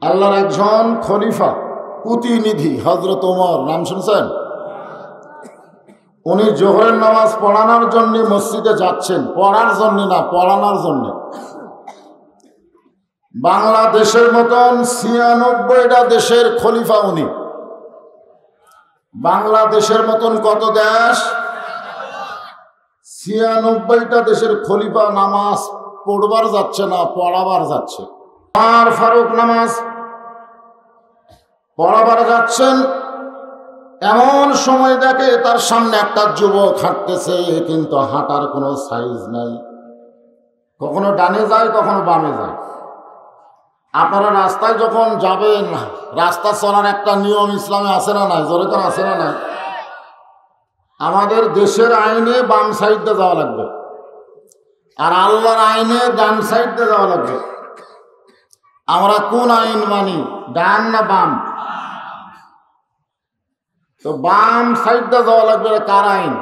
আল্লাহর একজন খলিফা প্রতিনিধি হযরত ওমর, নাম শুনছেন? উনি জোহরের নামাজ পড়ানোর জন্য মসজিদে যাচ্ছেন, পড়ার জন্য না, পড়ানোর জন্য। বাংলাদেশের মতন ৯৬টা দেশের খলিফা উনি। বাংলাদেশের মতন কত দেশ? ৯৬টা দেশের খলিফা নামাজ পড়বার যাচ্ছে না, পড়াবার যাচ্ছে। আর ফারুক নামাজ পড়াবার যাচ্ছেন, এমন সময় দেখে তার সামনে একটা যুবক হাঁটতেছে, কিন্তু হাঁটার কোনো সাইজ নাই, কখনো ডানে যায় কখনো বামে যায়। আপনারা রাস্তায় যখন যাবেন, রাস্তা চলার একটা নিয়ম ইসলামে আছে না নাই? জোরে করে আছে না নাই? আমাদের দেশের আইনে বাম সাইডে যাওয়া লাগবে, আর আল্লাহর আইনে ডান সাইডে যাওয়া লাগবে। আমরা কোন আইন মানি, ডান না বাম? তো বাম সাইডে যাওয়া লাগবে। কার আইন?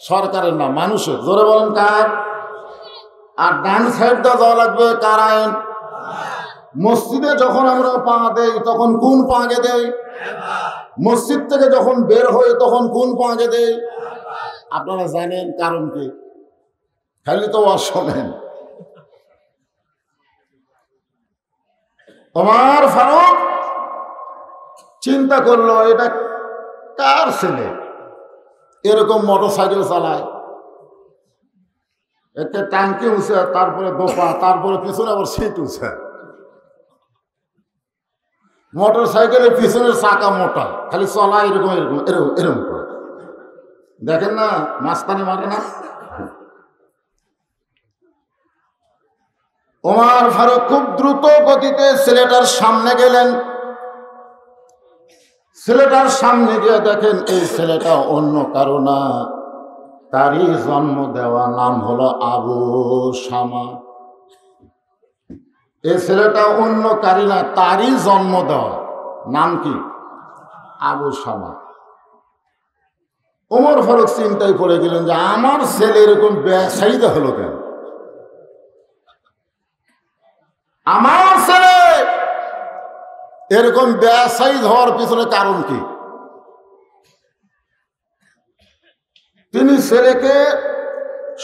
সরকারের না, মানুষের। জোরে বলেন কার? আর ডান সাইডে যাওয়া লাগবে কার আইন? মসজিদে যখন আমরা পা দেই তখন কোন পাগে দেই? মসজিদ থেকে যখন বের হই তখন কোন পাগে দেই? আপনারা জানেন কারণ কি? খালি তো শোনেন। ওমর ফারুক চিন্তা করলো, এটা কার ছেলে এরকম মোটরসাইকেল চালায়? একটা ট্যাঙ্কি উঁচে, তারপরে দোপা, তারপরে পিছনে আবার সিট উঁচে। মোটর সাইকেলের পিছনের চাকা মোটা, খালি চলায় এরকম এরকম এরকম এরকম করে। দেখেন না, মাস্তানি মারে না? ওমর ফারুক খুব দ্রুত গতিতে ছেলেটার সামনে গেলেন। ছেলেটার সামনে গিয়ে দেখেন এই ছেলেটা অন্য কারো না, তারই জন্ম দেওয়া নাম হলো আবু শামা। এই ছেলেটা অন্য কারি না, তারই জন্ম দেওয়া নাম কি? আবু শামা। ওমর ফারুক চিন্তায় পড়ে গেলেন যে আমার ছেলে এরকম ব্যবসায়ীতে হলো কেন? আমার ছেলে এরকম ব্যবসায়ী হওয়ার পিছনে কারণ কি? তিনি ছেলেকে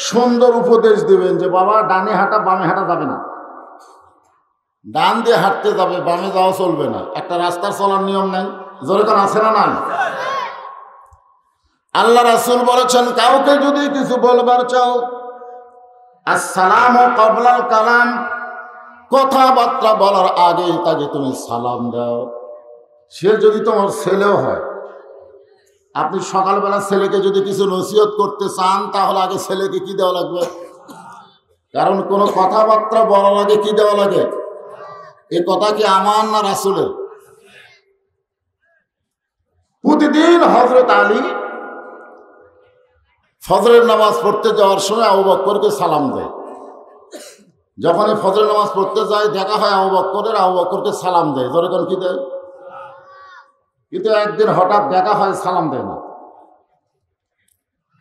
সুন্দর উপদেশ দিবেন যে বাবা, ডানে হাঁটা বামে হাঁটা যাবে না, ডান দিয়ে হাঁটতে যাবে, বামে যাওয়া চলবে না। একটা রাস্তার চলার নিয়ম নাই? জোরে কোন আছে না নাই? আল্লাহ রাসূল বলেছেন, কাউকে যদি কিছু বলবার চাও, আসসালামু ক্বাবলাল কালাম, কথাবার্তা বলার আগেই তাকে তুমি সালাম দাও। সে যদি তোমার ছেলেও হয়, আপনি সকালবেলা ছেলেকে যদি কিছু নসিহত করতে চান, তাহলে আগে ছেলেকে কি দেওয়া লাগবে? কারণ কোনো কথাবার্তা বলার আগে কি দেওয়া লাগে? এ কথা কি আমার না রাসূলের? প্রতিদিন হযরত আলী ফজরের নামাজ পড়তে যাওয়ার সময় আবু বকরকে সালাম দেয়। যখনই ফজরের নামাজ পড়তে যায়, দেখা হয় আবু বকরের, আবু বকরকে সালাম দেয়। যখন কি দেয়? কিন্তু একদিন হঠাৎ দেখা হয়, সালাম দেয় না।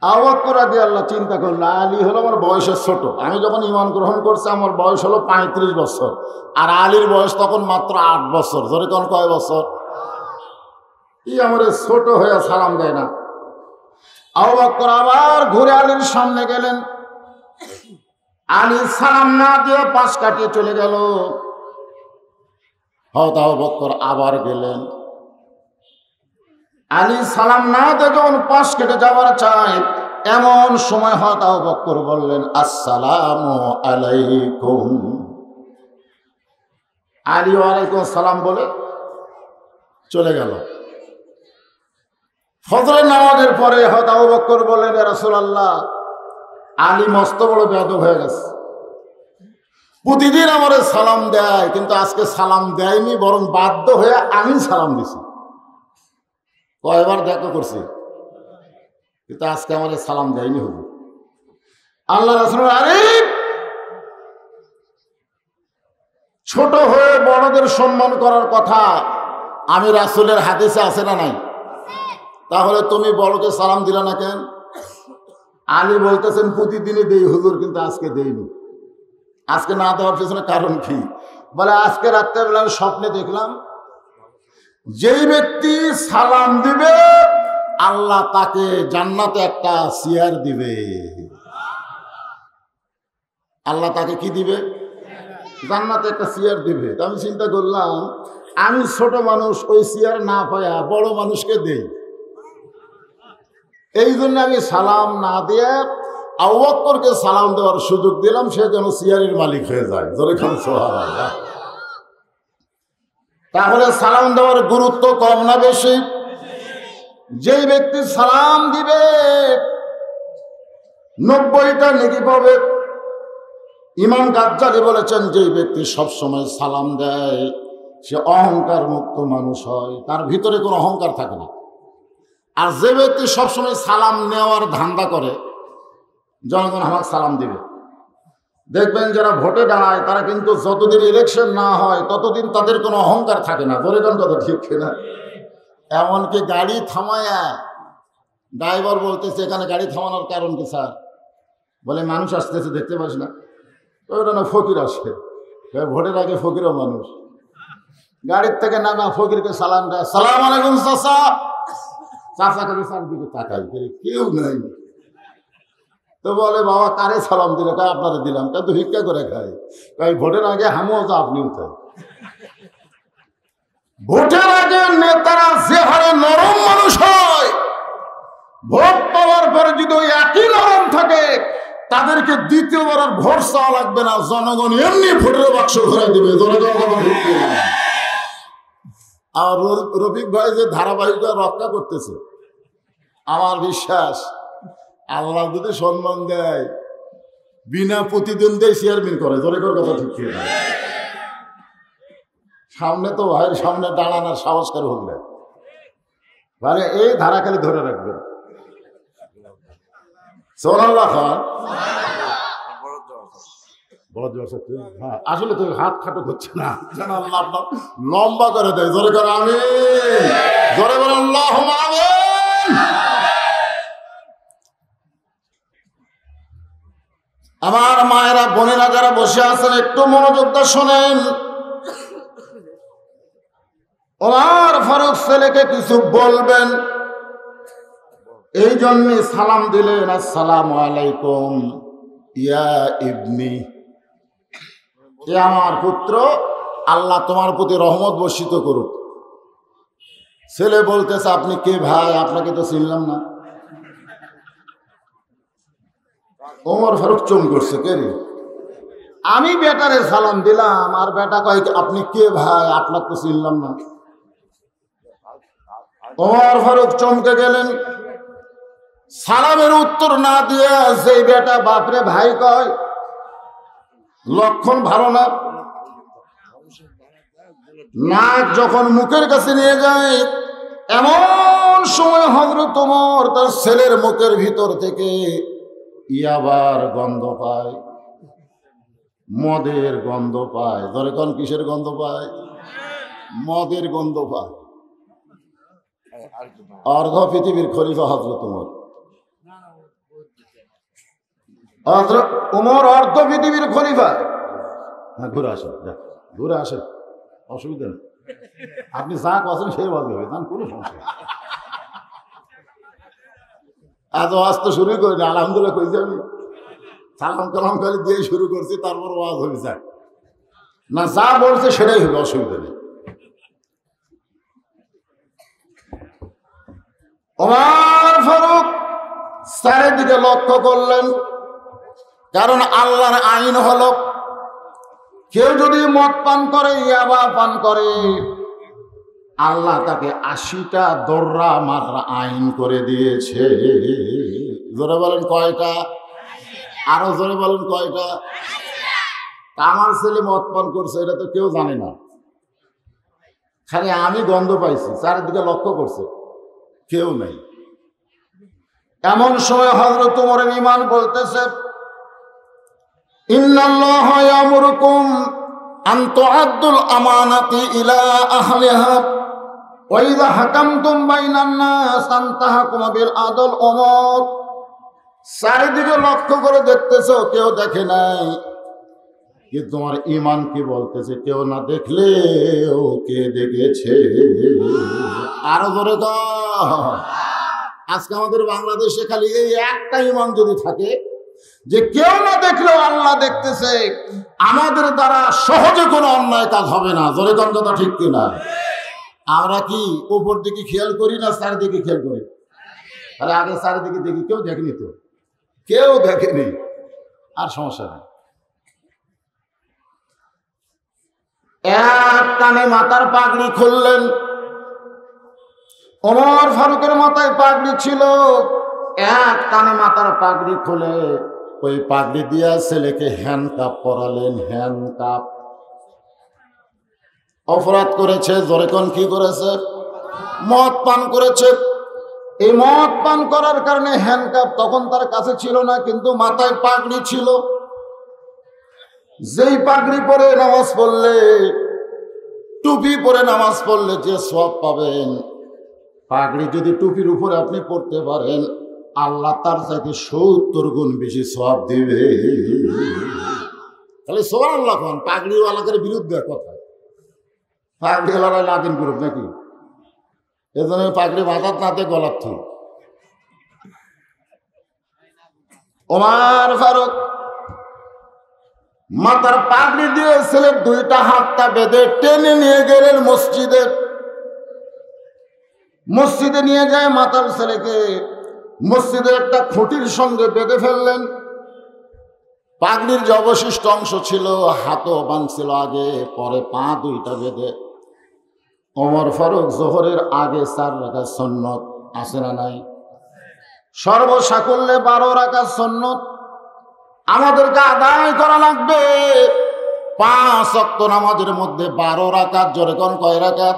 আবু বকর রাদিয়াল্লাহু চিন্তা করল, আলী হলো আমার বয়সের ছোট। আমি যখন ঈমান গ্রহণ করছি আমার বয়স হলো ৩৫ বছর, আর আলীর বয়স তখন মাত্র ৮ বছর। ধরে কোন কয় বছর? আমার ছোট হয়ে সালাম দেয় না। আবু বকর আবার ঘুরে আলীর সামনে গেলেন। আলী সালাম না দিয়ে পাশ কাটিয়ে চলে গেল। হয়তো আবু বকর আবার গেলেন। আলী সালাম না দিয়ে যখন পাশ কেটে যাওয়ার চায়, এমন সময় হয়তো আবু বকর বললেন, আসসালামু আলাইকুম। আলী ওয়ালাইকুম সালাম বলে চলে গেল। ফজরের নামাজের পরে হয়তো আবু বকর বললেন, ইয়া রাসূলুল্লাহ, আলী মস্ত বড় বেয়াদব হয়ে গেছে। প্রতিদিন আমার সালাম দেয়, কিন্তু আজকে সালাম দেয়নি, বরং বাধ্য হয়ে আমি সালাম দিছি। কয়বার দেখা করছি, কিন্তু আজকে আমার সালাম দেয়নি। হুজুর, আল্লাহ রাসূল, আরে ছোট হয়ে বড়দের সম্মান করার কথা আমি রাসূলের হাদিসে আছে না নাই? তাহলে তুমি বড়কে সালাম দিলা না কেন? আলী বলতেছেন প্রতিদিনই দেই হুজুর, কিন্তু আজকে দেইনি। আজকে না দেওয়ার পেছনে কারণ কি? বলে আজকে রাত্রেবেলা স্বপ্নে দেখলাম যেই ব্যক্তি সালাম দিবে আল্লাহ তাকে জান্নাতে একটা চেয়ার দিবে। আল্লাহ তাকে কি দিবে? জান্নাতে একটা চেয়ার দিবে। তো আমি চিন্তা করলাম আমি ছোট মানুষ, ওই চেয়ার না পায়া বড় মানুষকে দেই। এই জন্য আমি সালাম না দিয়ে আবু বকরকে সালাম দেওয়ার সুযোগ দিলাম, সে যেন চেয়ারের মালিক হয়ে যায়। জোরে খান সুবহানাল্লাহ। তাহলে সালাম দেওয়ার গুরুত্ব কম না বেশি? যেই ব্যক্তি সালাম দিবে 90টা নেকি পাবে। ইমাম গাজ্জালি বলেছেন যেই ব্যক্তি সবসময় সালাম দেয় সে অহংকার মুক্ত মানুষ হয়, তার ভিতরে কোনো অহংকার থাকে না। আর যে ব্যক্তি সবসময় সালাম নেওয়ার ধান্দা করে, জনগণ আমাকে সালাম দিবে, দেখবেন যারা ভোটে দাঁড়ায় তারা কিন্তু যতদিন ইলেকশন না হয় ততদিন তাদের কোনো অহংকার থাকে না। বলে কোন কথা ঠিক কিনা? এমনকি গাড়ি থামায়া ড্রাইভার বলতেছে এখানে গাড়ি থামানোর কারণ কি স্যার? বলে মানুষ আসতেছে দেখতে পাস না? ওটা না ফকির আসে, ভোটের আগে ফকিরও মানুষ। গাড়ির থেকে নামা ফকিরকে সালাম দেয়, সালাম আলাইকুম চাচা। চাচা করে চারদিকে তাকাই, কেউ নাই। তো বলে বাবা কারে সালাম দিলে? আপনারা দিলাম। কিন্তু ভিক্ষা করে খাই। ভোটের আগে হামিও তো আপনিও চাই। ভোটের আগে নেতারা যে হারে নরম মানুষ হয়, ভোট পাওয়ার পরে যদি ওই একই নরম থাকে তাদেরকে দ্বিতীয়বার আর ভোট চাওয়া লাগবে না, জনগণ এমনি ভোটের বাক্স ঘুরে দিবে। আর রফিক ভাই যে ধারাবাহিকতা রক্ষা করতেছে, আমার বিশ্বাস আল্লাহ যদি সম্মান দেয় বিনা প্রতিদ্বন্দ্বী চেয়ারম্যান করে। জোরে করে কথা ঠিক না? সামনে তো ভাইয়ের সামনে দাঁড়ানোর সাহস করে হলে মানে এই ধারা খালি ধরে রাখবেন। সুবহানাল্লাহ খান হ্যাঁ, আসলে তো হাত খাটো করছে না, আল্লাহ লম্বা করে দেয়। জোরে করে আমিন, জোরে করে আল্লাহুম্মা আমিন। আমার মায়েরা বোনেরা যারা বসে আছেন একটু মনোযোগ দিয়ে শোনেন। ওমর ফারুক ছেলেকে কিছু বলবেন, এই জন্য সালাম দিলেন, আসসালামু আলাইকুম ইয়া ইবনি, এ আমার পুত্র, আল্লাহ তোমার প্রতি রহমত বর্ষিত করুক। ছেলে বলতেছে আপনি কে ভাই? আপনাকে তো চিনলাম না। ওমর ফারুক চুম করছে, কে রে? আমি বেটারে সালাম দিলাম আর বেটা কয় আপনি কে ভাই? আপনার তো চিনলাম না। ওমর ফারুক চমকে গেলেন। সালামের উত্তর না দিয়ে সেই বেটা বাপরে ভাই কয়, লক্ষণ ভালো না। নাক যখন মুখের কাছে নিয়ে যায় এমন সময় হযরত ওমর তার ছেলের মুখের ভিতর থেকে ইয়াবার গন্ধ পায়, মদের গন্ধ পায়। ধরে কোন কিসের গন্ধ পায়? মদের গন্ধ পায়। অর্ধ পৃথিবীর খলিফা হযরত ওমর। হযরত ওমর অর্ধ পৃথিবীর খলিফা। হ্যাঁ, ঘুরে আসেন, ঘুরে আসেন, অসুবিধা নেই। আপনি যা করছেন সেই বাজে হবে, তার কোনো সমস্যা। আজ ওয়াজ তো শুরু করিনি, আলহামদুলিল্লাহ কই যাবি, সালাম কালাম খালি দিয়ে শুরু করছি, তারপর ওয়াজ হয়ে যায় না, যা বলছে সেটাই হবে, অসুবিধা নেই। ওমর ফারুক চারিদিকে লক্ষ্য করলেন, কারণ আল্লাহর আইন হলো কেউ যদি মদ পান করে, ইয়াবা পান করে, আল্লাহ তাকে 80টা দররা মারার আইন করে দিয়েছে। জোরে বলেন কয়টা? আরো জোরে বলেন কয়টা? আমার ছেলে মদ পান করছে এটা তো কেউ জানে না, খালি আমি গন্ধ পাইছি, চারিদিকে লক্ষ্য করছে, কেউ নাই। এমন সময় হযরত ওমরের ঈমান বলতেছে, ইন্নাল্লাহা ইয়ামুরুকুম আন তুআদ্দুল আমানাতি ইলা আহলিহা ওয়া ইযা হাকামতুম বাইনান নাস আন তাহকুমু বিল আদল। ওমর চারিদিকে লক্ষ্য করে দেখতেছো, কেউ দেখে নাই, কিন্তু তোমার ইমান কি বলতেছে? কেউ না দেখলেও কে দেখেছে। আরো জোরে দাও। আজকে আমাদের বাংলাদেশে খালি এই একটা ইমান যদি থাকে যে কেউ না দেখলেও আল্লাহ দেখতেছে, আমাদের দ্বারা সহজে কোনো অন্যায় কাজ হবে না। জোরে দাও, কথা ঠিক কিনা? আমরা কি উপর দিকে খেয়াল করি না চারিদিকে খেয়াল করি? আরে আগে চারিদিকে দেখি, কেউ দেখেনি তো, কেউ দেখেনি, আর সমস্যা নেই। এক টানে মাথার পাগড়ি খুললেন। ওমর ফারুকের মাথায় পাগড়ি ছিল, এক টানে মাথার পাগড়ি খুলে ওই পাগড়ি দিয়া ছেলেকে হ্যান্ডকাপ পরালেন। হ্যান্ডকাপ। অপরাধ করেছে, জোরে কোন কি করেছে? মদ পান করেছে। এই মদ পান করার কারণে হ্যান্ডকাপ তখন তার কাছে ছিল না, কিন্তু মাথায় পাগড়ি ছিল। যেই পাগড়ি পরে নামাজ পড়লে, টুপি পরে নামাজ পড়লে যে সওয়াব পাবেন, পাগড়ি যদি টুপির উপরে আপনি পড়তে পারেন, আল্লাহ তার চাইতে 70 গুণ বেশি সওয়াব দিবে। তাহলে সুবহানাল্লাহ কোন পাগড়িওয়ালাদের বিরুদ্ধে কথা, পাগড়িওয়ালা লাদিন গ্রুপ নাকি? এজন্য পাগড়ি মাথার নাতে গলার থুই। ওমর ফারুক মাথার পাগড়ি দিয়ে ছেলের দুইটা হাতটা বেঁধে টেনে নিয়ে গেলেন মসজিদে। মসজিদে নিয়ে যায় মাথার ছেলেকে মসজিদের একটা খুঁটির সঙ্গে বেঁধে ফেললেন। পাগড়ির যে অবশিষ্ট অংশ ছিল, হাতও বাঁধছিল আগে, পরে পা দুইটা বেঁধে ওমর ফারুক জোহরের আগে 4 রাকাত সুন্নত আছে না নাই? সর্বসাকুল্যে 12 রাকাত সুন্নত আমাদেরকে আদায় করা লাগবে। 5 ওয়াক্ত নামাজের মধ্যে 12 রাকাত, জোরে কোন কয় রাকাত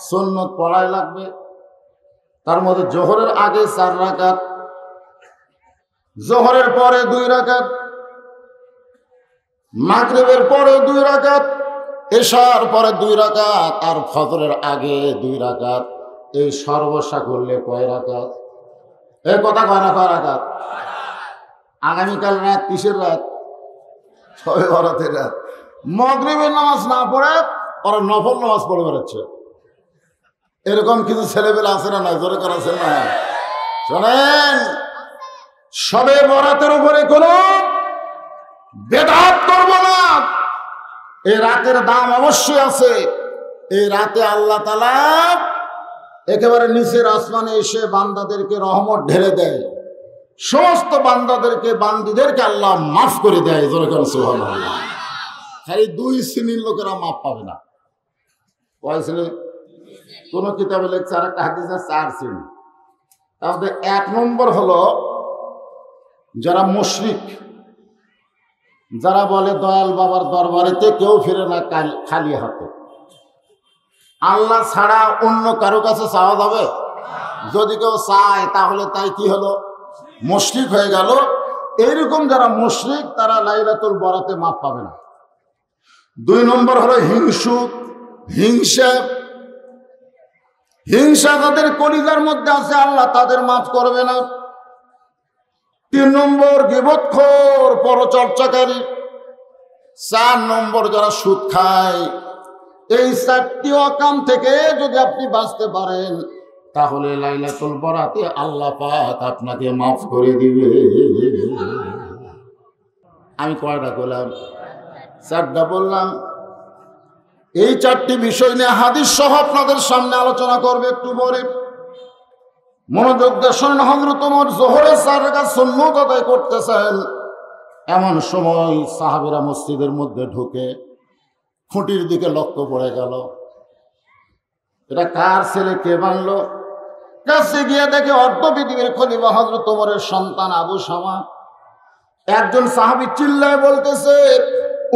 সুন্নত পড়াই লাগবে। তার মধ্যে জোহরের আগে 4 রাকাত, জোহরের পরে 2 রাকাত, মাগরিবের পরে 2 রাকাত, এশার পরে 2 রাকাত, আর ফজরের আগে 2 রাকাত। এই সর্বসাকুল্যে কয় রাকাত? এই কথা কয় না, কয় রাকাত? আগামীকাল রাত কিসের রাত? শবে বরাতের রাত। মাগরিবের নামাজ না পড়ে ওরা নফল নামাজ পড়ে বেড়াচ্ছে। এরকম কিছু ছেলেবেলা আছে না? জোরে করেছেন না? শোনেন, শবে বরাতের উপরে কোনো বেদাত করব না। এই রাতের দাম অবশ্যই আছে। এই রাতে আল্লাহ তাআলা একেবারে নিচের আসমানে এসে বান্দাদেরকে রহমত ঢেলে দেয়। সমস্ত বান্দাদেরকে, বান্দীদেরকে আল্লাহ মাফ করে দেয়। জোরে করে সুবহানাল্লাহ। খালি 2 শ্রেণীর লোকেরা মাফ পাবে না। কয় শ্রেণী? কোন কিতাবে লেখছে, আর একটা হাদিসে 4 শ্রেণী। তাহলে 1 নম্বর হলো যারা মুশরিক, যারা বলে দয়াল বাবার দরবারেতে কেউ ফিরে না খালি হাতে। আল্লাহ ছাড়া অন্য কারো কাছে চাওয়া যাবে? যদি কেউ চায় তাহলে তাই কি হলো? মুশরিক হয়ে গেল। এইরকম যারা মুশরিক তারা লাইলাতুল বরাতে মাফ পাবে না। 2 নম্বর হলো হিংসুক, হিংসা। হিংসা যাদের কলিজার মধ্যে আছে আল্লাহ তাদের মাফ করবে না। 3 নম্বর গীবতখোর, পরচর্চাকারী। 4 নম্বর যারা সুদ খায়। এই 4টি অকাম থেকে যদি আপনি বাঁচতে পারেন তাহলে লাইলাতুল বরাতে আল্লাহ পাক আপনাকে মাফ করে দিবে। আমি কয়টা বললাম? 4টা বললাম। এই 4টি বিষয় নিয়ে হাদিস সহ আপনাদের সামনে আলোচনা করবে একটু পরে। মনোযোগ দিয়ে শুনুন। হযরত ওমর যোহরের 4 রাকাত সুন্নত আদায় করতেছেন। এমন সময় সাহাবীরা মসজিদের মধ্যে ঢুকে খুঁটির দিকে লক্ষ্য পড়ে গেল। এটা কার ছেলে, কে বানলো? কাছে গিয়ে দেখে অর্ধ পৃথিবীর খলিফা হযরত ওমরের সন্তান আবু শামা। একজন সাহাবী চিল্লায় বলতেছে,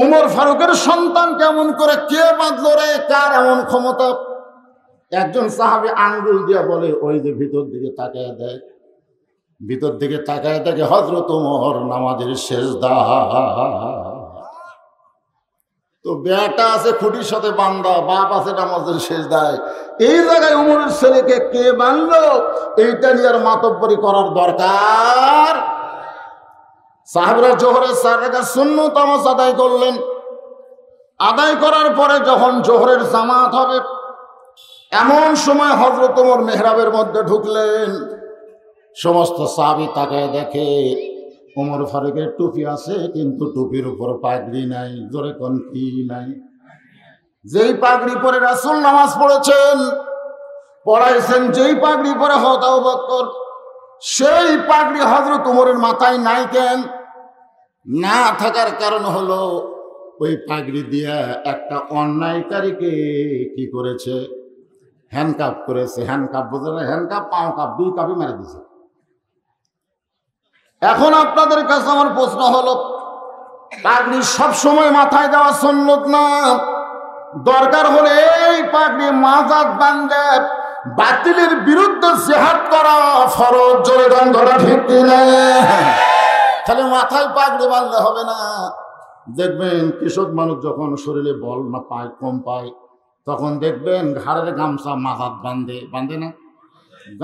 উমর ফারুকের সন্তান কেমন করে, কে বাঁধলো রে, কার এমন ক্ষমতা? একজন সাহাবী আঙ্গুল দিয়ে বলে, ওই যে ভিতর দিকে তাকায় দেয়। ভিতর দিকে তাকায় দেখে হযরত ওমর নামাজের সেজদা। তো বেটা আছে খুঁটির সাথে বান্ধা, বাপ আছে নামাজের সেজদায়। এই জায়গায় ওমরের ছেলেকে কে বানলো, এইটা নিয়ে আর মাতব্বরি করার দরকার। সাহাবীরা জোহরের 4 রাকাত সুন্নত নামাজ আদায় করলেন। আদায় করার পরে যখন জোহরের জামাত হবে, এমন সময় হযরত ওমর মেহরাবের মধ্যে ঢুকলেন। সমস্ত সাহাবী তাকায় দেখে ওমর ফারুকের টুপি আছে, কিন্তু টুপির উপর পাগড়ি নাই। জোরে কোন কি নাই? যেই পাগড়ি পরে রাসূল নামাজ পড়েছেন, পড়াইছেন, যেই পাগড়ি পরে হযরত আবু বকর, সেই পাগড়ি হযরত ওমরের মাথায় নাই। কেন না থাকার কারণ হলো ওই পাগড়ি দিয়া একটা অন্যায়কারীকে কি করেছে? হ্যান্ডকাপ করেছে। হ্যান্ডকাপ বোঝে না? হ্যান্ডকাপ, পাও কাপ, 2 কাপই মেরে দিছে। এখন আপনাদের কাছে আমার প্রশ্ন হলো, পাগড়ি সবসময় মাথায় দেওয়া সুন্নত না। দরকার হলে এই পাগড়ি মাজাত বান্ধে বাতিলের বিরুদ্ধে জিহাদ করা ফরজ। জোরে গান ধরা ঠিক কিনা? তাহলে মাথায় পাগড়ি বাঁধলে হবে না। দেখবেন কৃষক মানুষ যখন শরীরে বল না পায়, কম পায়, তখন দেখবেন ঘাড়ের গামছা মাজাত বাঁধে। বাঁধে না?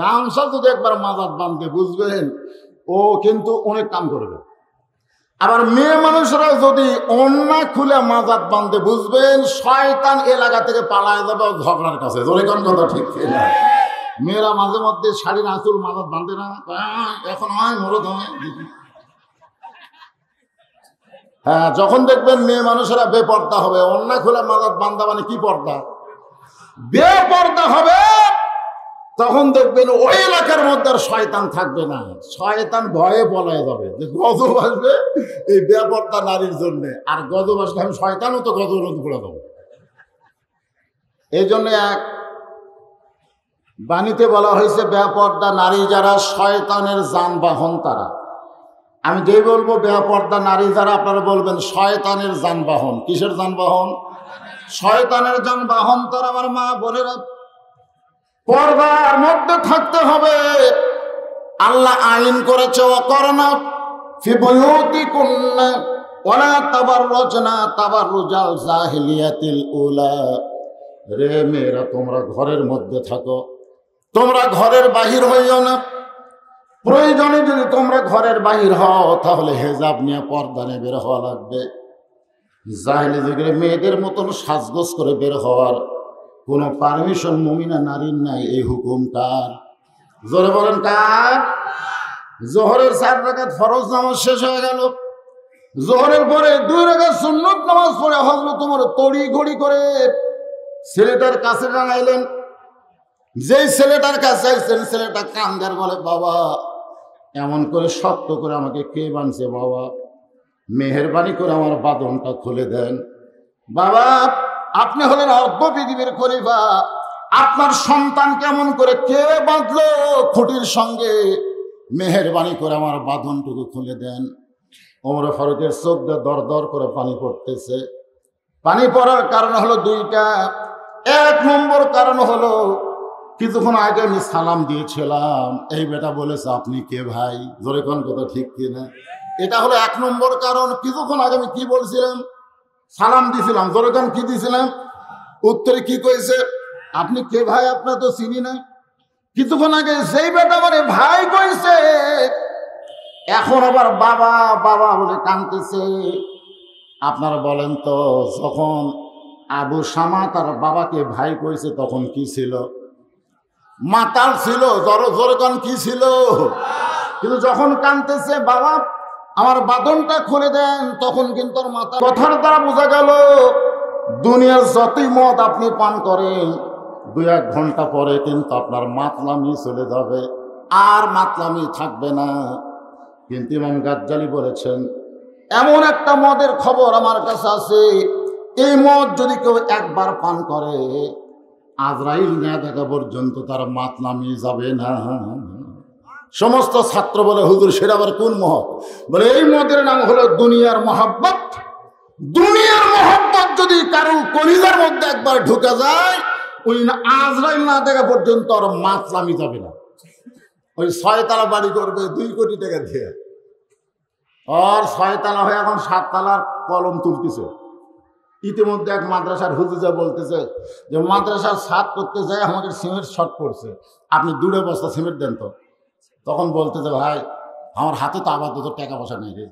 গামছা যদি একবার মাজাত বাঁধে, বুঝবেন ও কিন্তু অনেক কাম করবে। আবার মেয়ে মানুষরা যদি অন্য খুলে মাজাত বাঁধে, বুঝবেন শয়তান এলাকা থেকে পালায় যাবে ঝগড়ার কাছে। জোরে কোন কথা ঠিক কিনা? মেয়েরা মাঝে মধ্যে শাড়ির আঁচল মাজাত বাঁধে না, এখন হয় মরদ হয়। হ্যাঁ, যখন দেখবেন মেয়ে মানুষেরা বেপর্দা হবে, অন্য খুলে মাজাত বাঁধা মানে কি পর্দা? বেপর্দা হবে, তখন দেখবেন ওই এলাকার মধ্যে আর শয়তান থাকবে না। শয়তান ভয়ে পলায় যাবে। যে গজব আসবে এই বেপর্দা নারীর জন্য, আর গজব আসলে আমি শয়তানও তো গজব নদী পড়ে দেবো। এই জন্য এক বাণীতে বলা হয়েছে, বেপর্দা নারী যারা শয়তানের যানবাহন তারা। আমি যেই বলবো বেপর্দা নারী যারা, আপনারা বলবেন শয়তানের যানবাহন। কিসের যানবাহন? শয়তানের যানবাহন তারা। আমার মা বোনেরা, পর্দার মধ্যে থাকতে হবে। আল্লাহ আইন করেছে, ওয়াকরনা ফি বুয়ুতিকুন্না ওয়ালা তাবাররুজনা তাবাররুজাল জাহিলিয়াতিল উলা। রে মেয়েরা, তোমরা ঘরের মধ্যে থাকো, তোমরা ঘরের বাহির হইও না। প্রয়োজনে যদি তোমরা ঘরের বাহির হও, তাহলে হেজাব নিয়ে পর্দা নিয়ে বের হওয়া লাগবে। জাহেলি যুগের মেয়েদের মতন সাজগোজ করে বের হওয়ার কোনো পারমিশন মুমিনা নারীর নাই। এই হুকুম কার? জোরে বলেন কার? জোহরের 4 রাকাত ফরজ নামাজ শেষ হয়ে গেল। জোহরের পরে 2 রাকাত সুন্নত নামাজ পড়ে হযরত ওমর তড়ি ঘড়ি করে ছেলেটার কাছে জানাইলেন। যেই ছেলেটার কাছে আইছেন, ছেলেটা কান্দার বলে, বাবা এমন করে শক্ত করে আমাকে কে বানছে? বাবা মেহেরবানি করে আমার বাঁধনটা খুলে দেন। বাবা আপনি হলেন অর্ধ পৃথিবীর খলিফা, আপনার সন্তান কেমন করে কে বাঁধলো খুঁটির সঙ্গে? মেহেরবানি করে আমার বাঁধনটুকু খুলে দেন। ওমর ফারুকের চোখ দিয়ে দর দর করে পানি পড়তেছে। পানি পড়ার কারণ হলো 2টা। 1 নম্বর কারণ হলো, কিছুক্ষণ আগে আমি সালাম দিয়েছিলাম, এই বেটা বলেছে আপনি কে ভাই? জোরে কোন কথা ঠিক কিনা? এটা হলো 1 নম্বর কারণ। কিছুক্ষণ আগে আমি কি বলছিলাম? সালাম দিছিলাম। জোরে কোন কি দিছিলাম? উত্তরে কি কইছে? আপনি কে ভাই? আপনার তো চিনি না। কিছুক্ষণ আগে সেই বেটা মানে ভাই কইছে, এখন আবার বাবা বাবা বলে কাঁদতেছে। আপনারা বলেন তো, যখন আবু শামা তার বাবাকে ভাই কইছে তখন কি ছিল? মাতাল ছিল। জোরে কোন কি ছিল? কিন্তু যখন কাঁদতেছে, বাবা আমার বাঁধনটা খুলে দেন, তখন কিন্তু ওর মাথা। কথার দ্বারা বোঝা গেল, দুনিয়ার যতই মদ আপনি পান করেন, 2-1 ঘন্টা পরে কিন্তু আপনার মাতলামি চলে যাবে, আর মাতলামি থাকবে না। কিন্তু ইমাম গাজ্জালি বলেছেন, এমন একটা মদের খবর আমার কাছে আছে, এই মদ যদি কেউ একবার পান করে, আজরাইল না দেখা পর্যন্ত তার মাতলামি যাবে না। সমস্ত ছাত্র বলে, হুজুর সেটা আবার কোন মদ? বলে এই মদের নাম হলো দুনিয়ার মহব্বত। দুনিয়ার মহব্বত যদি কারো কলিজার মধ্যে একবার ঢুকে যায়, ওই আজরাইল না দেখা পর্যন্ত আর মাতলামি যাবে না। ওই 6 তলা বাড়ি করবে 2 কোটি টাকা দিয়ে, আর 6 তলা হয়ে এখন 7 তলার কলম তুলতেছে। ইতিমধ্যে এক মাদ্রাসার হুজুর বলতেছে যে মাদ্রাসার ছাদ করতে যায় আমাদের সিমেন্ট শর্ট পড়ছে, আপনি 2 বস্তা সিমেন্ট দেন তো। তখন বলতেছে, ভাই আমার হাতে তো আবার তো টাকা পয়সা নেই রে,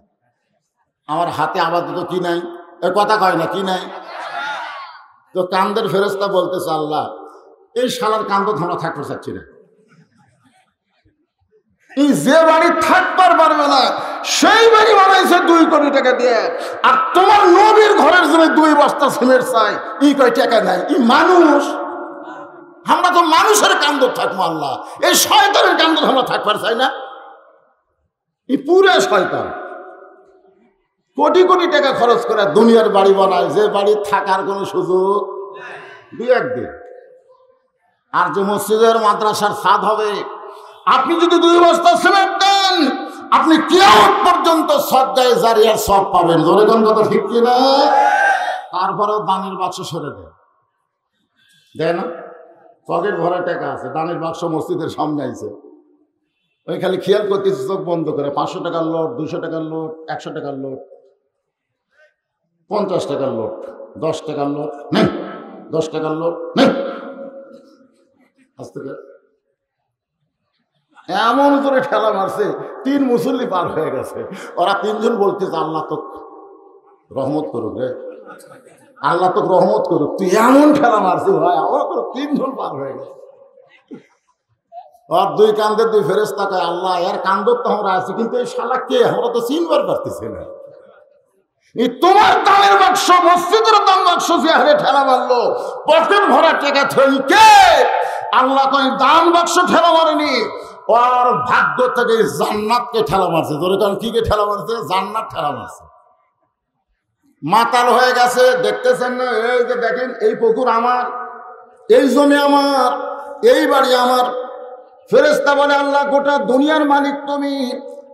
আমার হাতে আপাতত কি নাই, এ কথা কয় না, কি নাই? তো কান্দের ফেরেশতা বলতেছে, আল্লাহ এই শালার কান্দ আমরা থাকতে চাচ্ছি না। এই যে বাড়ি থাকবার পারবে না সেই বাড়ি বানাইছে 2 কোটি টাকা দিয়ে, আর তোমার নবীর ঘরের জন্য 2 বস্তা সিমেন্ট চাই, এই কয় টাকা নাই। এই মানুষ, আমরা তো মানুষের কান্দ থাকবো, আল্লাহ এই শয়তানের কান্দ আমরা থাকবার চাই না। এই পুরো শয়তান কোটি কোটি টাকা খরচ করে দুনিয়ার বাড়ি বানায়, যে বাড়ি থাকার কোনো সুযোগ 2-1 দিন। আর যে মসজিদের মাদ্রাসার ছাদ হবে, আপনি যদি 2 বস্তা সিমেন্ট দেন, আপনি কিয়ামত পর্যন্ত সদকায়ে জারিয়ার সব পাবেন। জোরে কোন কথা ঠিক কিনা? তারপরেও দানের বাক্স সরে দেয় না, পকেট ভরা টাকা আছে, দানের বাক্স মসজিদের সামনে আইছে, ওই খালি খেয়াল করতেছে চোখ বন্ধ করে। 500 টাকার লোট, 200 টাকার লোট, 100 টাকার লোট, 50 টাকার লোট, 10 টাকার লোট নেই, 10 টাকার লোট নেই। আস্তে করে এমন করে ঠেলা মারছে, 3 মুসল্লি পার হয়ে গেছে। ওরা 3 জন বলতেছে, আল্লাহ তো রহমত করুক রে, আল্লাহ তো রহমত করুক, তুই এমন ঠেলা মারছি ভাই, আমার 3 জন পার হয়ে গেছে। আর 2 কান্দের 2 ফেরেশতা কয়, আল্লাহ এর কান্দর তো আমরা আছি, কিন্তু এই শালা কে, আমরা তো চিনবার পারতেছি না। এই তোমার দানের বাক্স, মসজিদের দান বাক্স যে হারে ঠেলা মারলো, পকেট ভরা টাকা থই কে? আল্লাহ কয় দান বাক্স ঠেলা মারেনি, ওর ভাগ্য থেকে জান্নাতকে ঠেলা মারছে। ধরে কারণ কি কে ঠেলা মারছে? জান্নাত ঠেলা মারছে। মাতাল হয়ে গেছে, দেখতেছেন না? এই যে দেখেন, এই পুকুর আমার, এই জমি আমার, এই বাড়ি আমার। ফেরেশতা বলে, আল্লাহ গোটা দুনিয়ার মালিক তুমি।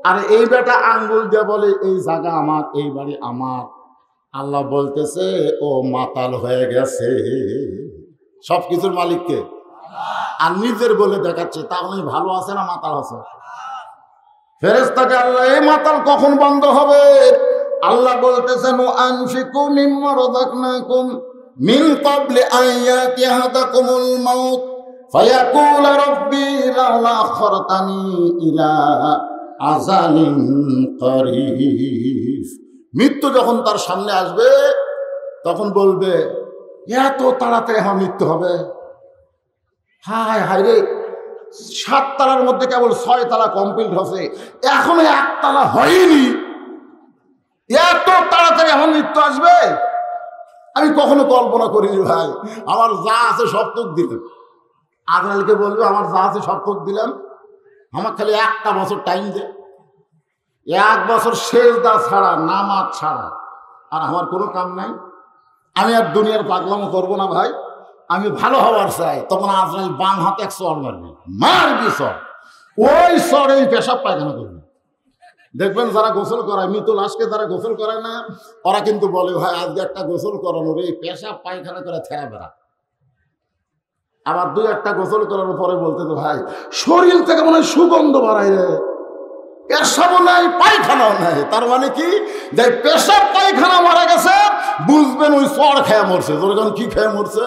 আর এই বেটা আঙ্গুল দিয়ে বলে, এই জায়গা আমার, এই বাড়ি আমার। আল্লাহ বলতেছে, ও মাতাল হয়ে গেছে, সবকিছুর মালিককে। আর নিজের বলে দেখাচ্ছে, তাহলে ভালো আছে না মাতাল আছে? ফেরেশতাকে আল্লাহ, এই মাতাল কখন বন্ধ হবে? আল্লাহ বলতেছেন, আনফিকু মিম্মা রাযাকনাকুম মিন ক্বাবলি আন ইয়াতিয়া আহাদাকুমুল মাউত ফায়াকুল রাব্বি লাউলা আখখারতানি ইলা আযালিন করিব। মৃত্যু যখন তার সামনে আসবে, তখন বলবে, এত তাড়াতাড়ি আমার মৃত্যু হবে? হায় হায় রে, 7 তালার মধ্যে কেবল 6 তালা কমপ্লিট হচ্ছে, এখনো 1 তালা হয়নি, এত তাড়াতাড়ি আমার মৃত্যু আসবে? আমি কখনো কল্পনা করিনি ভাই। আমার যা আছে সব তোক দিলাম। আজরাইলকে বলবে, আমার যা আছে সব তোক দিলাম, আমার খালি 1টা বছর টাইম দে। 1 বছর সেজদা ছাড়া, নামাজ ছাড়া আর আমার কোনো কাম নাই। আমি আর দুনিয়ার পাগলামো করবো না ভাই, আমি ভালো হওয়ার চাই। তখন আজরাইল বাম হাতে 1 চড় মারবে, মারবি চড়, ওই চড়ে পেশাব পায়খানা করবে। দেখবেন যারা গোসল করায়, মৃত লাশকে যারা গোসল করায় না, ওরা কিন্তু বলে, ভাই আজকে একটা গোসল করানো রে, পেশাব পায়খানা করে থেরা বেড়া। আবার 2-1টা গোসল করার পরে বলতে, তো ভাই শরীর থেকে মনে হয় সুগন্ধ বাড়ায় রে, পেশাবও নাই পায়খানাও নাই। তার মানে কি, যে পেশাব পায়খানা মারা গেছে, বুঝবেন ওই চড় খেয়ে মরছে। যখন কি খেয়ে মরছে?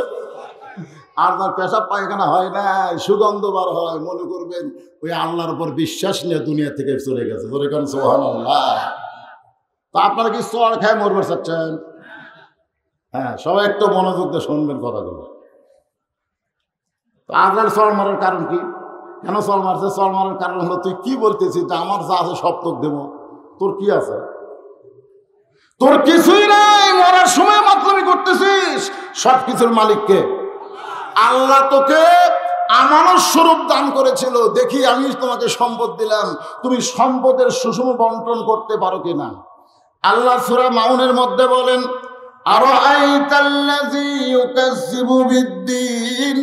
আর তার পেশাব পায়খানা হয় না, সুগন্ধ বার হয়, মনে করবেন ওই আল্লাহর উপর বিশ্বাস নিয়ে দুনিয়া থেকে চলে গেছে। যখন সুবহানাল্লাহ। তা আপনারা কি চড় খেয়ে মরবার চাচ্ছেন? হ্যাঁ, সবাই একটু মনোযোগ দিয়ে শুনবেন কথাগুলো। তো আজরাইল চড় মারার কারণ কি? কেন চড় মারছে? চড় মারার কারণ হলো, তুই কি বলতেছিস যে আমার যা আছে সব তোর দেবো? তোর কি আছে? তোর কিছুই নাই, মরার সময় মাতলামি করতেছিস। সব কিছুর মালিককে আল্লাহ তোকে আমানত স্বরূপ দান করেছিল। দেখি আমি তোমাকে সম্পদ দিলাম, তুমি সম্পদের সুষম বন্টন করতে পারো কিনা। আল্লাহ সূরা মাউনের মধ্যে বলেন, আরাআইতাল্লাযী ইউকাজ্জিবু বিদ্দীন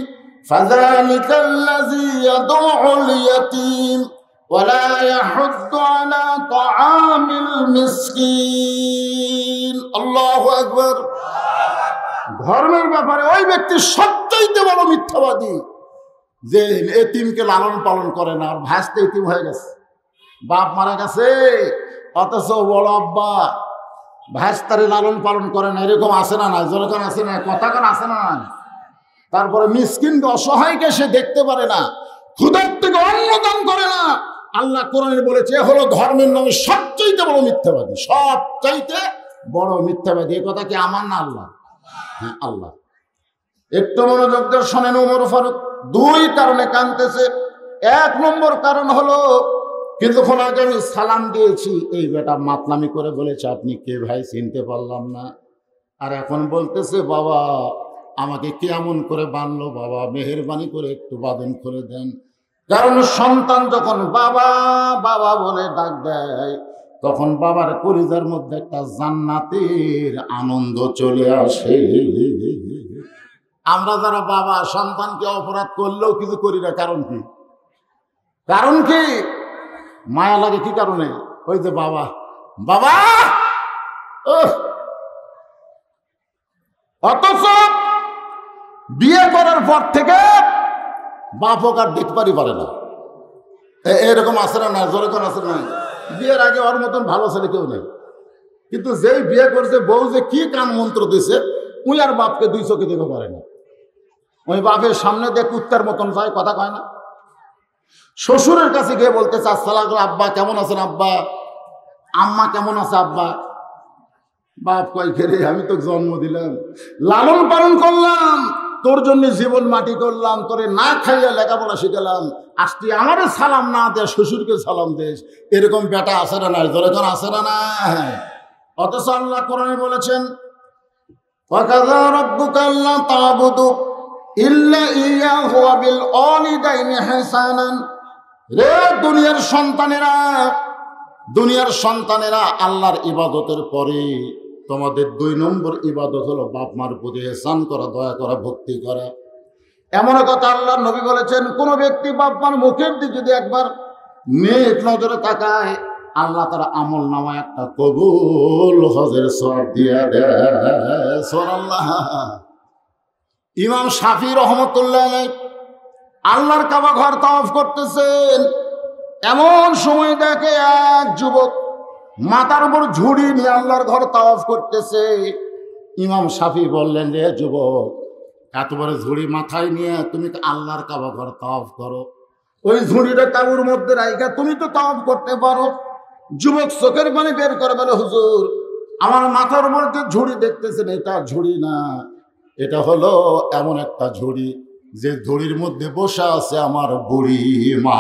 ফাযালিকাল্লাযী ইয়াদউল ইয়াতীম ওয়া লা ইয়াহুদ্দু আলা তাআমিল মিসকিন। আল্লাহু আকবার। ধর্মের ব্যাপারে ওই ব্যক্তি সবচাইতে বড় মিথ্যাবাদী যে এতিমকে লালন পালন করে না। আর ভাসতে এতিম হয়ে গেছে, বাপ মারা গেছে, অথচ বড় আব্বা ভাসতারে লালন পালন করে না। এরকম আছে না? নাই যেরকম আছে না, কথা কেন আছে না? তারপরে মিসকিনকে, অসহায়কে সে দেখতে পারে না, ক্ষুধার থেকে অন্ন দান করে না, আল্লাহ কোরআনে বলেছে এ হলো ধর্মের নামে সবচাইতে বড় মিথ্যাবাদী, সবচাইতে বড় মিথ্যাবাদী। এ কথা কি আমার না আল্লাহ? হ্যাঁ আল্লাহ। একটু মনোযোগ দিয়ে শোনেন। ওমর ফারুক দুই কারণে কাঁদতেছে। এক নম্বর কারণ হলো কিছুক্ষণ আগে আমি সালাম দিয়েছি, এই বেটা মাতলামি করে বলেছে আপনি কে ভাই, চিনতে পারলাম না। আর এখন বলতেছে বাবা আমাকে কেমন করে বানলো, বাবা মেহেরবানি করে একটু বাদন করে দেন। কারণ সন্তান যখন বাবা বাবা বলে ডাক দেয় তখন বাবার কলিজার মধ্যে একটা জান্নাতের আনন্দ চলে আসে। আমরা যারা বাবা সন্তানকে অপরাধ করলেও কিছু করি না, কারণ কি? কারণ কি? মায়া লাগে। কি কারণে? ওই যে বাবা বাবা। অথচ বিয়ে করার পর থেকে বাপ হোক আর দেখতে পারে না। এরকম আছে না? যেরকম আছে না, বিয়ের আগে ওর মতন ভালো ছেলে কেউ নেই, কিন্তু যেই বিয়ে করছে বউ যে কি কান মন্ত্র দিছে ওই আর বাপকে দুই চোখে দেখতে পারে না। ওই বাপের সামনে দিয়ে কুত্তার মতন যায়, কথা কয় না। শ্বশুরের কাছে গিয়ে বলতেছে আসসালাম আব্বা কেমন আছেন আব্বা, আম্মা কেমন আছে আব্বা। বাপ কয় খেরে আমি তো জন্ম দিলাম, লালন পালন করলাম, তোর জন্য জীবন মাটি করলাম, তোরে না খাইয়া লেখাপড়া শিখালাম, আজকে আমারে সালাম না দে শ্বশুরকে সালাম দেশ। এরকম বেটা আছে না নাই? যেরকম আছে না না? অথচ আল্লাহ কোরআনে বলেছেন ওয়াকাযা রাব্বুকা আল্লা তা'বুদু ইল্লা ইয়্যাহু ওয়া বিল ওয়ালিদাইনি ইহসানান। রে দুনিয়ার সন্তানেরা আল্লাহর ইবাদতের পরে তোমাদের 2 নম্বর ইবাদত হলো বাপ মার প্রতি ইহসান করা, দয়া করা, ভক্তি করা। এমন কথা আল্লাহর নবী বলেছেন কোন ব্যক্তি বাপ মার মুখের দিকে যদি একবার নেক নজরে তাকায় আল্লাহ তার আমল নামায় একটা কবুল হজের সওয়াব দিয়ে দেয়। সুবহানাল্লাহ। ইমাম শাফি রহমতুল্লাহ আলাইহি আল্লাহর কাবা ঘর তাওয়াফ করতেছেন, এমন সময় দেখে এক যুবক মাথার উপর ঝুড়ি নিয়ে আল্লাহর ঘর তাওয়াফ করতেছে। ইমাম শাফি বললেন রে যুবক, এত বড় ঝুড়ি মাথায় নিয়ে তুমি আল্লাহর কাবা ঘর তাওয়াফ করো, ওই ঝুড়িটা তাঁবুর মধ্যে রাইখা তুমি তো তাওয়াফ করতে পারো। যুবক চোখের পানি বের করে বলে হুজুর আমার মাথার উপর যে ঝুড়ি দেখতেছেন এটা ঝুড়ি না, এটা হলো এমন একটা ঝুড়ি যে ঝুড়ির মধ্যে বসে আছে আমার বুড়ি মা।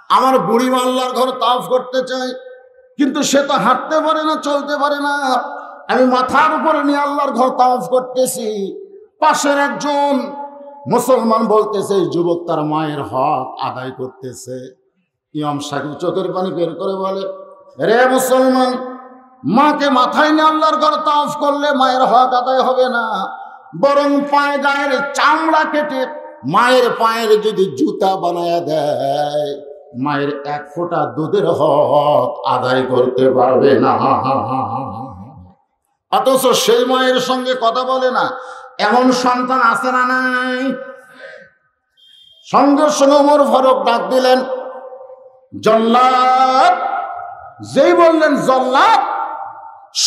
আমার বুড়ি মা আল্লাহর ঘর তাওয়াফ করতে চায়, কিন্তু সে তো হাঁটতে পারে না, চলতে পারে না। আমি মাথার উপরে নিয়ে আল্লাহর ঘর তাওয়াফ করতেছি। পাশের একজন মুসলমান বলতেছে এই যুবক তার মায়ের হক আদায় করতেছে। ইমাম শাফি চোখের পানি বের করে বলে রে মুসলমান, মাকে মাথায় নিয়ে আল্লাহর ঘর তাওয়াফ করলে মায়ের হক আদায় হবে না, বরং পায়ে গায়ের চামড়া কেটে মায়ের পায়ের যদি জুতা বানায়া দেয় মায়ের 1 ফোঁটা দুধের হক আদায় করতে পারবে না। অথচ সেই মায়ের সঙ্গে কথা বলে না, এমন সন্তান আছে না নাই? সঙ্গে সঙ্গে ওমর ফারুক ডাক দিলেন জল্লাদ। যেই বললেন জল্লাদ,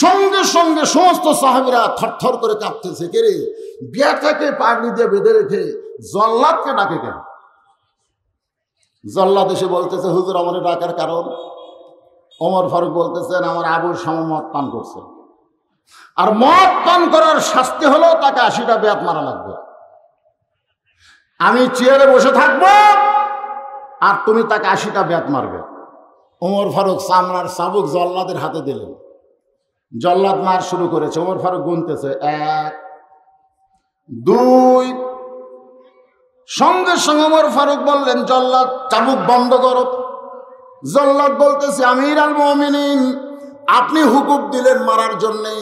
সঙ্গে সঙ্গে সমস্ত সাহাবীরা থরথর করে কাঁপতেছে। কে রে, বিয়াটাকে পাগড়ি দিয়ে বেঁধে রেখে জল্লাদকে ডাকে কেন? জল্লাদ এসে বলতেছে হুজুর আমার ডাকার কারণ। ওমর ফারুক বলতেছেন আমার আবুর সময় মদ পান করছে, আর মদ পান করার শাস্তি হলো তাকে 80টা বেয়াত মারা লাগবে। আমি চেয়ারে বসে থাকবো আর তুমি তাকে 80টা বেয়াত মারবে। ওমর ফারুক চামড়ার চাবুক জল্লাদের হাতে দিলেন, জল্লাদ মার শুরু করেছে। ওমর ফারুক গুনতেছে 1 2, সঙ্গে সঙ্গে ওমর ফারুক বললেন জল্লাদ চাবুক বন্ধ করো। জল্লাদ বলতেছে আমির আল মুমিনিন, আপনি হুকুম দিলেন মারার জন্যে,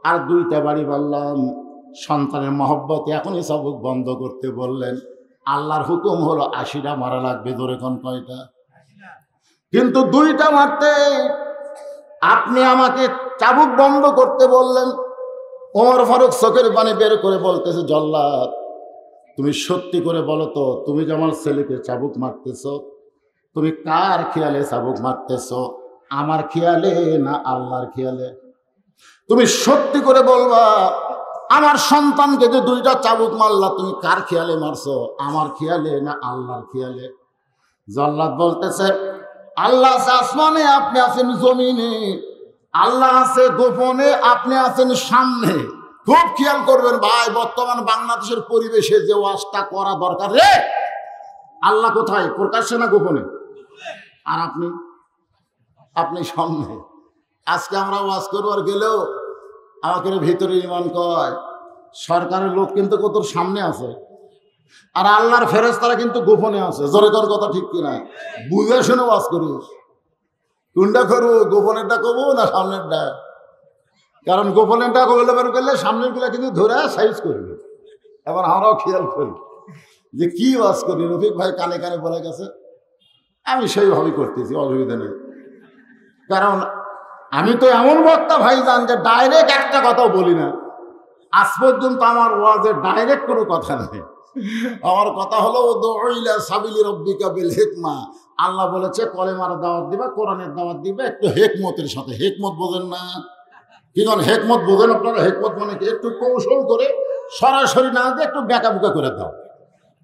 আর 2টা বাড়ি বললাম, সন্তানের মহব্বতে এখনই চাবুক বন্ধ করতে বললেন। আল্লাহর হুকুম হলো 80টা মারা লাগবে। ধরে কোন কয়টা? কিন্তু 2টা মারতে আপনি আমাকে চাবুক বন্ধ করতে বললেন। ওমর ফারুক চোখের পানি বের করে বলতেছে জল্লাদ তুমি সত্যি করে বলো তো, তুমি যে আমার ছেলেকে চাবুক মারতেছ তুমি কার খেয়ালে চাবুক মারতেছ, আমার খেয়ালে না আল্লাহর খেয়ালে? তুমি সত্যি করে বলবা আমার সন্তানকে যে 2টা চাবুক মারলা তুমি কার খেয়ালে মারছো, আমার খেয়ালে না আল্লাহর খেয়ালে? জল্লাদ বলতেছে, আল্লাহ আছে আসমানে, আপনি আছেন জমিনে, আল্লাহ আছে গোপনে, আপনি আছেন সামনে। খুব খেয়াল করবেন ভাই, বর্তমান বাংলাদেশের পরিবেশে যে ওয়াজটা করা দরকার রে, আল্লাহ কোথায়, প্রকাশ্যে না গোপনে? আর আপনি সামনে। আজকে আমরা ওয়াজ করবার গেলেও আমাকে ভিতরে ইমান কয় সরকারের লোক কিন্তু কত সামনে আছে, আর আল্লাহর ফেরেশতারা কিন্তু গোপনে আছে। জোরে কর কথা ঠিক কিনা? বুঝে শুনে ওয়াজ করিস, কোনটা করবো, গোপনেরটা করবো না সামনেরটা? কারণ গোপনেরটা বের করলে সামনের গুলা কিন্তু ধরে সাইজ করবে। এবার আমরাও খেয়াল করি যে কি ওয়াজ করি। রফিক ভাই কানে কানে বলে গেছে, আমি সেইভাবেই করতেছি, অসুবিধা নেই। কারণ আমি তো এমন বক্তা ভাই জান যে ডাইরেক্ট একটা কথাও বলি না। আজ পর্যন্ত আমার ওয়াজে ডাইরেক্ট কোনো কথা নেই। আমার কথা হলো উদউইলা সাবিলি রাব্বিকা বিল হিকমা। আল্লাহ বলেছে কলেমার দাওয়াত দিবা, কোরআনের দাওয়াত দিবা, একটু হেকমতের সাথে। হেকমত বোঝেন না? কি জান হেকমত বোঝেন আপনারা? হেকমত মানে কি? একটু কৌশল করে, সরাসরি না দিয়ে একটু বেঁকা বুকা করে দাও,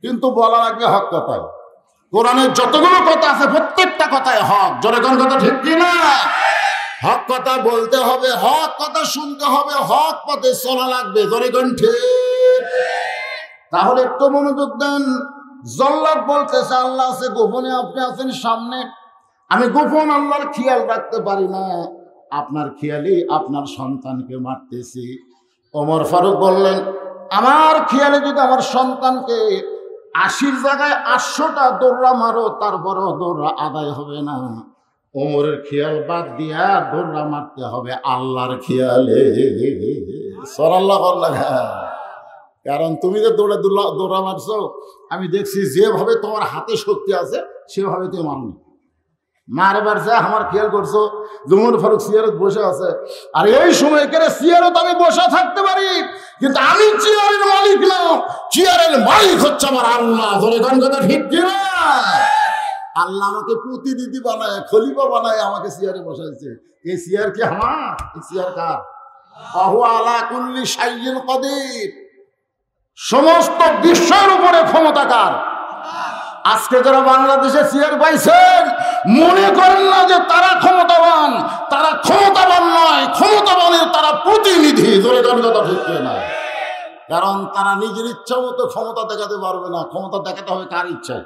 কিন্তু বলা লাগবে হক কথায়। কোরআনের যতগুলো কথা আছে প্রত্যেকটা কথায় হক। জনগণ কথা ঠিক কিনা? হক কথা বলতে হবে, হক কথা শুনতে হবে, হক পথে চলা লাগবে। জনগণ ঠিক? তাহলে একটু মনোযোগ দেন। জল্লাদ বলতেছে আল্লাহ আছে গোপনে, আপনি আছেন সামনে। আমি গোপন আল্লাহর খেয়াল রাখতে পারি না, আপনার খেয়ালে আপনার সন্তানকে মারতেছি। ওমর ফারুক বললেন, আমার খেয়ালে যদি আমার সন্তানকে 80 জায়গায় 800টা দৌড়া মারো, তারপরেও দৌড়া আদায় হবে না। ওমরের খেয়াল বাদ দিয়া দৌড়া মারতে হবে আল্লাহর খেয়ালে। সরাল্লাহ লাগা। কারণ তুমি যে দৌড়া মারছো, আমি দেখছি যেভাবে তোমার হাতে শক্তি আছে সেভাবে তুমি মারনি। মারবার যা আমার খেয়াল করছো, ওমর ফারুক চেয়ারত বসে আছে, আর এই সময় কেন চেয়ারত আমি বসে থাকতে পারি, কিন্তু আমি চেয়ারের মালিক না, চেয়ারের মালিক হচ্ছে আমার আল্লাহ। ধরে গান কথা ঠিক কিনা? আল্লাহ আমাকে প্রতিনিধি বানায়, খলিফা বানায়, আমাকে চেয়ারে বসাইছে। এই চেয়ার কি আমার? এই চেয়ার কার? আহু আলা কুল্লি শাইইন কাদির। সমস্ত বিশ্বের উপরে ক্ষমতা কার? আজকে যারা বাংলাদেশে চেয়ার পাইছেন, মনে করেন না যে তারা ক্ষমতাবান। তারা ক্ষমতাবান নয়, ক্ষমতাবানের তারা প্রতিনিধি। জোরে গান কথা ঠিক না? কারণ তারা নিজের ইচ্ছা মতো ক্ষমতা দেখাতে পারবে না, ক্ষমতা দেখাতে হবে কার ইচ্ছায়।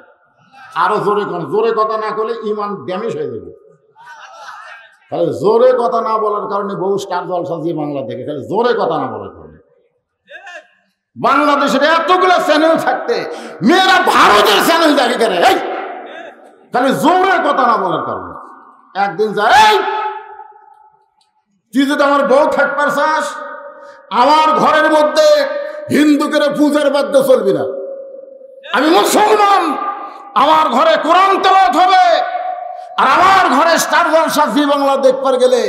আরো জোরে কর। জোরে কথা না করলে ইমান ড্যামেজ হয়ে যাবে। তাহলে জোরে কথা না বলার কারণে বহু স্টার জলসা দিয়ে বাংলা দেখে, তাহলে জোরে কথা না বলার কারণে। বাংলাদেশের এতগুলো চ্যানেল থাকতে মেয়েরা ভারতের চ্যানেল দেখে কেন? তাহলে জোরে কথা না বলার কারণে। একদিন যায়, তুই যদি আমার বউ থাকবার চাস, আমার ঘরের মধ্যে হিন্দুকে পূজার বাদ্য চলবি না। আমি মুসলমান, আমার ঘরে কোরআন তেলাওয়াত হবে, আর আমার ঘরে স্টার জলসা জি বাংলা দেখবার গেলে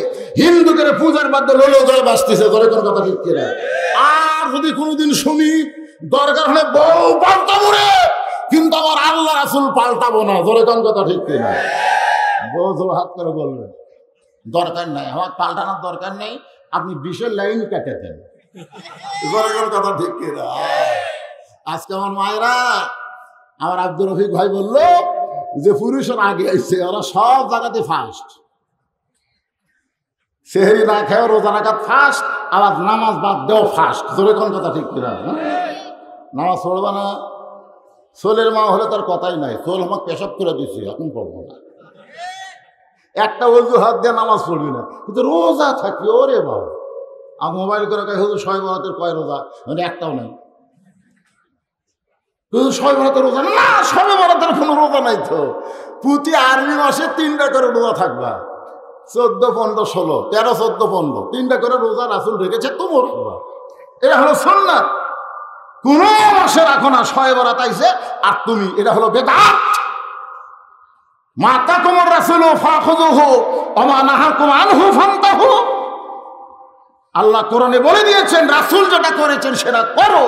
হিন্দুকে পূজার বাদ্য লোলো জয় বাজতেছে। ধরে কোন কথা ঠিক কিনা? আর যদি কোনোদিন শুনি দরকার হলে বউ পাল্টাবো রে, কিন্তু আমার আল্লাহ রাসূল পাল্টাবো না। ধরে কোন কথা ঠিক কিনা? বউ জোর হাত করে বলবে দরকার নাই, আমার পাল্টানোর দরকার নেই, আপনি 20-এর লাইন কেটে দেন। ধরে কোন কথা ঠিক কিনা? আজকে আমার মায়েরা, আমার আব্দুর রফিক ভাই বলল যে পুরুষের আগে আসছে, ওরা সব জায়গাতে ফার্স্ট। সেহরি না খেয়ে রোজা রাখাত ফার্স্ট, আবার নামাজ বাদ দেও ফার্স্ট। জোরে কোন কথা ঠিক কিনা? নামাজ পড়বা না? সোলের মা হলে তার কথাই নাই, সোল আমাকে পেশাব করে দিচ্ছে, এখন পড়বো না। একটা অজুহাত দিয়ে নামাজ পড়বি না, কিন্তু রোজা থাকি। ওরে বাবা, আর মোবাইল করে হুজুর শবে বরাতের কয় রোজা? মানে একটাও নাই। শবে বরাতের রোজা না, শবে বরাতের কোনো রোজা নাই তো। প্রতি আরবি মাসে 3টা করে রোজা থাকবা। 14, 15, 16, 13, 14, 15 3টা করে রোজা রাসূল রেখেছে, তোমার এটা হলো সুন্নাত। কোন মাসে রাখো না, শবে বরাত আইছে আর তুমি, এটা হলো বেদাত। মাতাকুমুর রাসূলু ফাখুযুহু ওয়া মা নাহাকুম আনহু ফান্তাহু। আল্লাহ কোরআনে বলে দিয়েছেন, রাসূল যেটা করেছেন সেটা করো।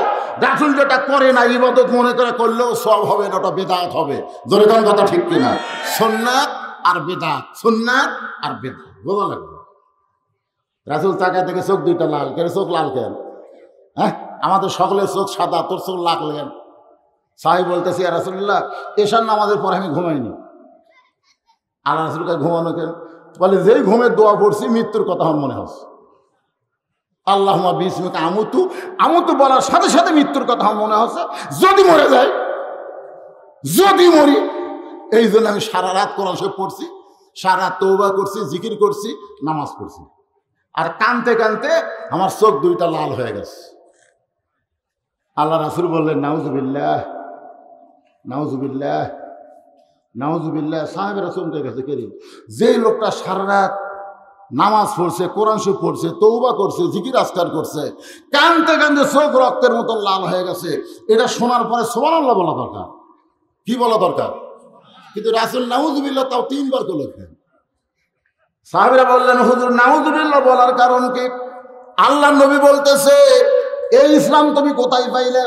রাসূল যেটা করে না, ইবাদত মনে করে করলেও সব হবে না, ওটা বেদাত হবে। জোরে কোন কথা ঠিক কিনা? সুন্নাত আর বেদাত, সুন্নাত আর বেদাত বোঝা লাগবে। রাসূল তাকায় দেখে চোখ দুইটা লাল। কেন চোখ লাল কেন? হ্যাঁ, আমাদের সকলের চোখ সাদা, তোর চোখ লাল কেন? সাহেব বলতেছি, ইয়া রাসূলুল্লাহ, এশার নামাজের পরে আমি ঘুমাইনি। আল্লাহ রাসূলকে ঘুমানো কেন? বলে যেই ঘুমের দোয়া পড়ছি মৃত্যুর কথা আমার মনে হচ্ছে। আল্লাহুম্মা বিসমিকা আমুতু, আমুতু বলার সাথে সাথে মৃত্যুর কথা আমার মনে হচ্ছে। যদি মরে যায়, যদি মরি, এই জন্য আমি সারা রাত কোরআন শরীফ পড়ছি, সারা রাত তওবা করছি, জিকির করছি, নামাজ পড়ছি। আর কানতে কানতে আমার চোখ দুইটা লাল হয়ে গেছে। আল্লাহ রাসূল বললেন নাউজুবিল্লাহ, নাউজুবিল্লাহ, নাউজুবিল্লাহ। সাহাবেরা চমকে গেছে, কে রে? যেই লোকটা সারা রাত নামাজ পড়ছে, কোরআন শরীফ পড়ছে, তওবা করছে, জিকির আজকার করছে, কানতে কানতে চোখ রক্তের মতো লাল হয়ে গেছে, এটা শোনার পরে সুবহানাল্লাহ বলা দরকার। কি বলা দরকার? কিন্তু রাসূল নাউজুবিল্লাহ তাও 3 বার বলেছেন। সাহাবীরা বললেন হুজুর নাউজুবিল্লাহ বলার কারণ কি? আল্লাহর নবী বলতেছে এই ইসলাম তুমি কোথায় পাইলে?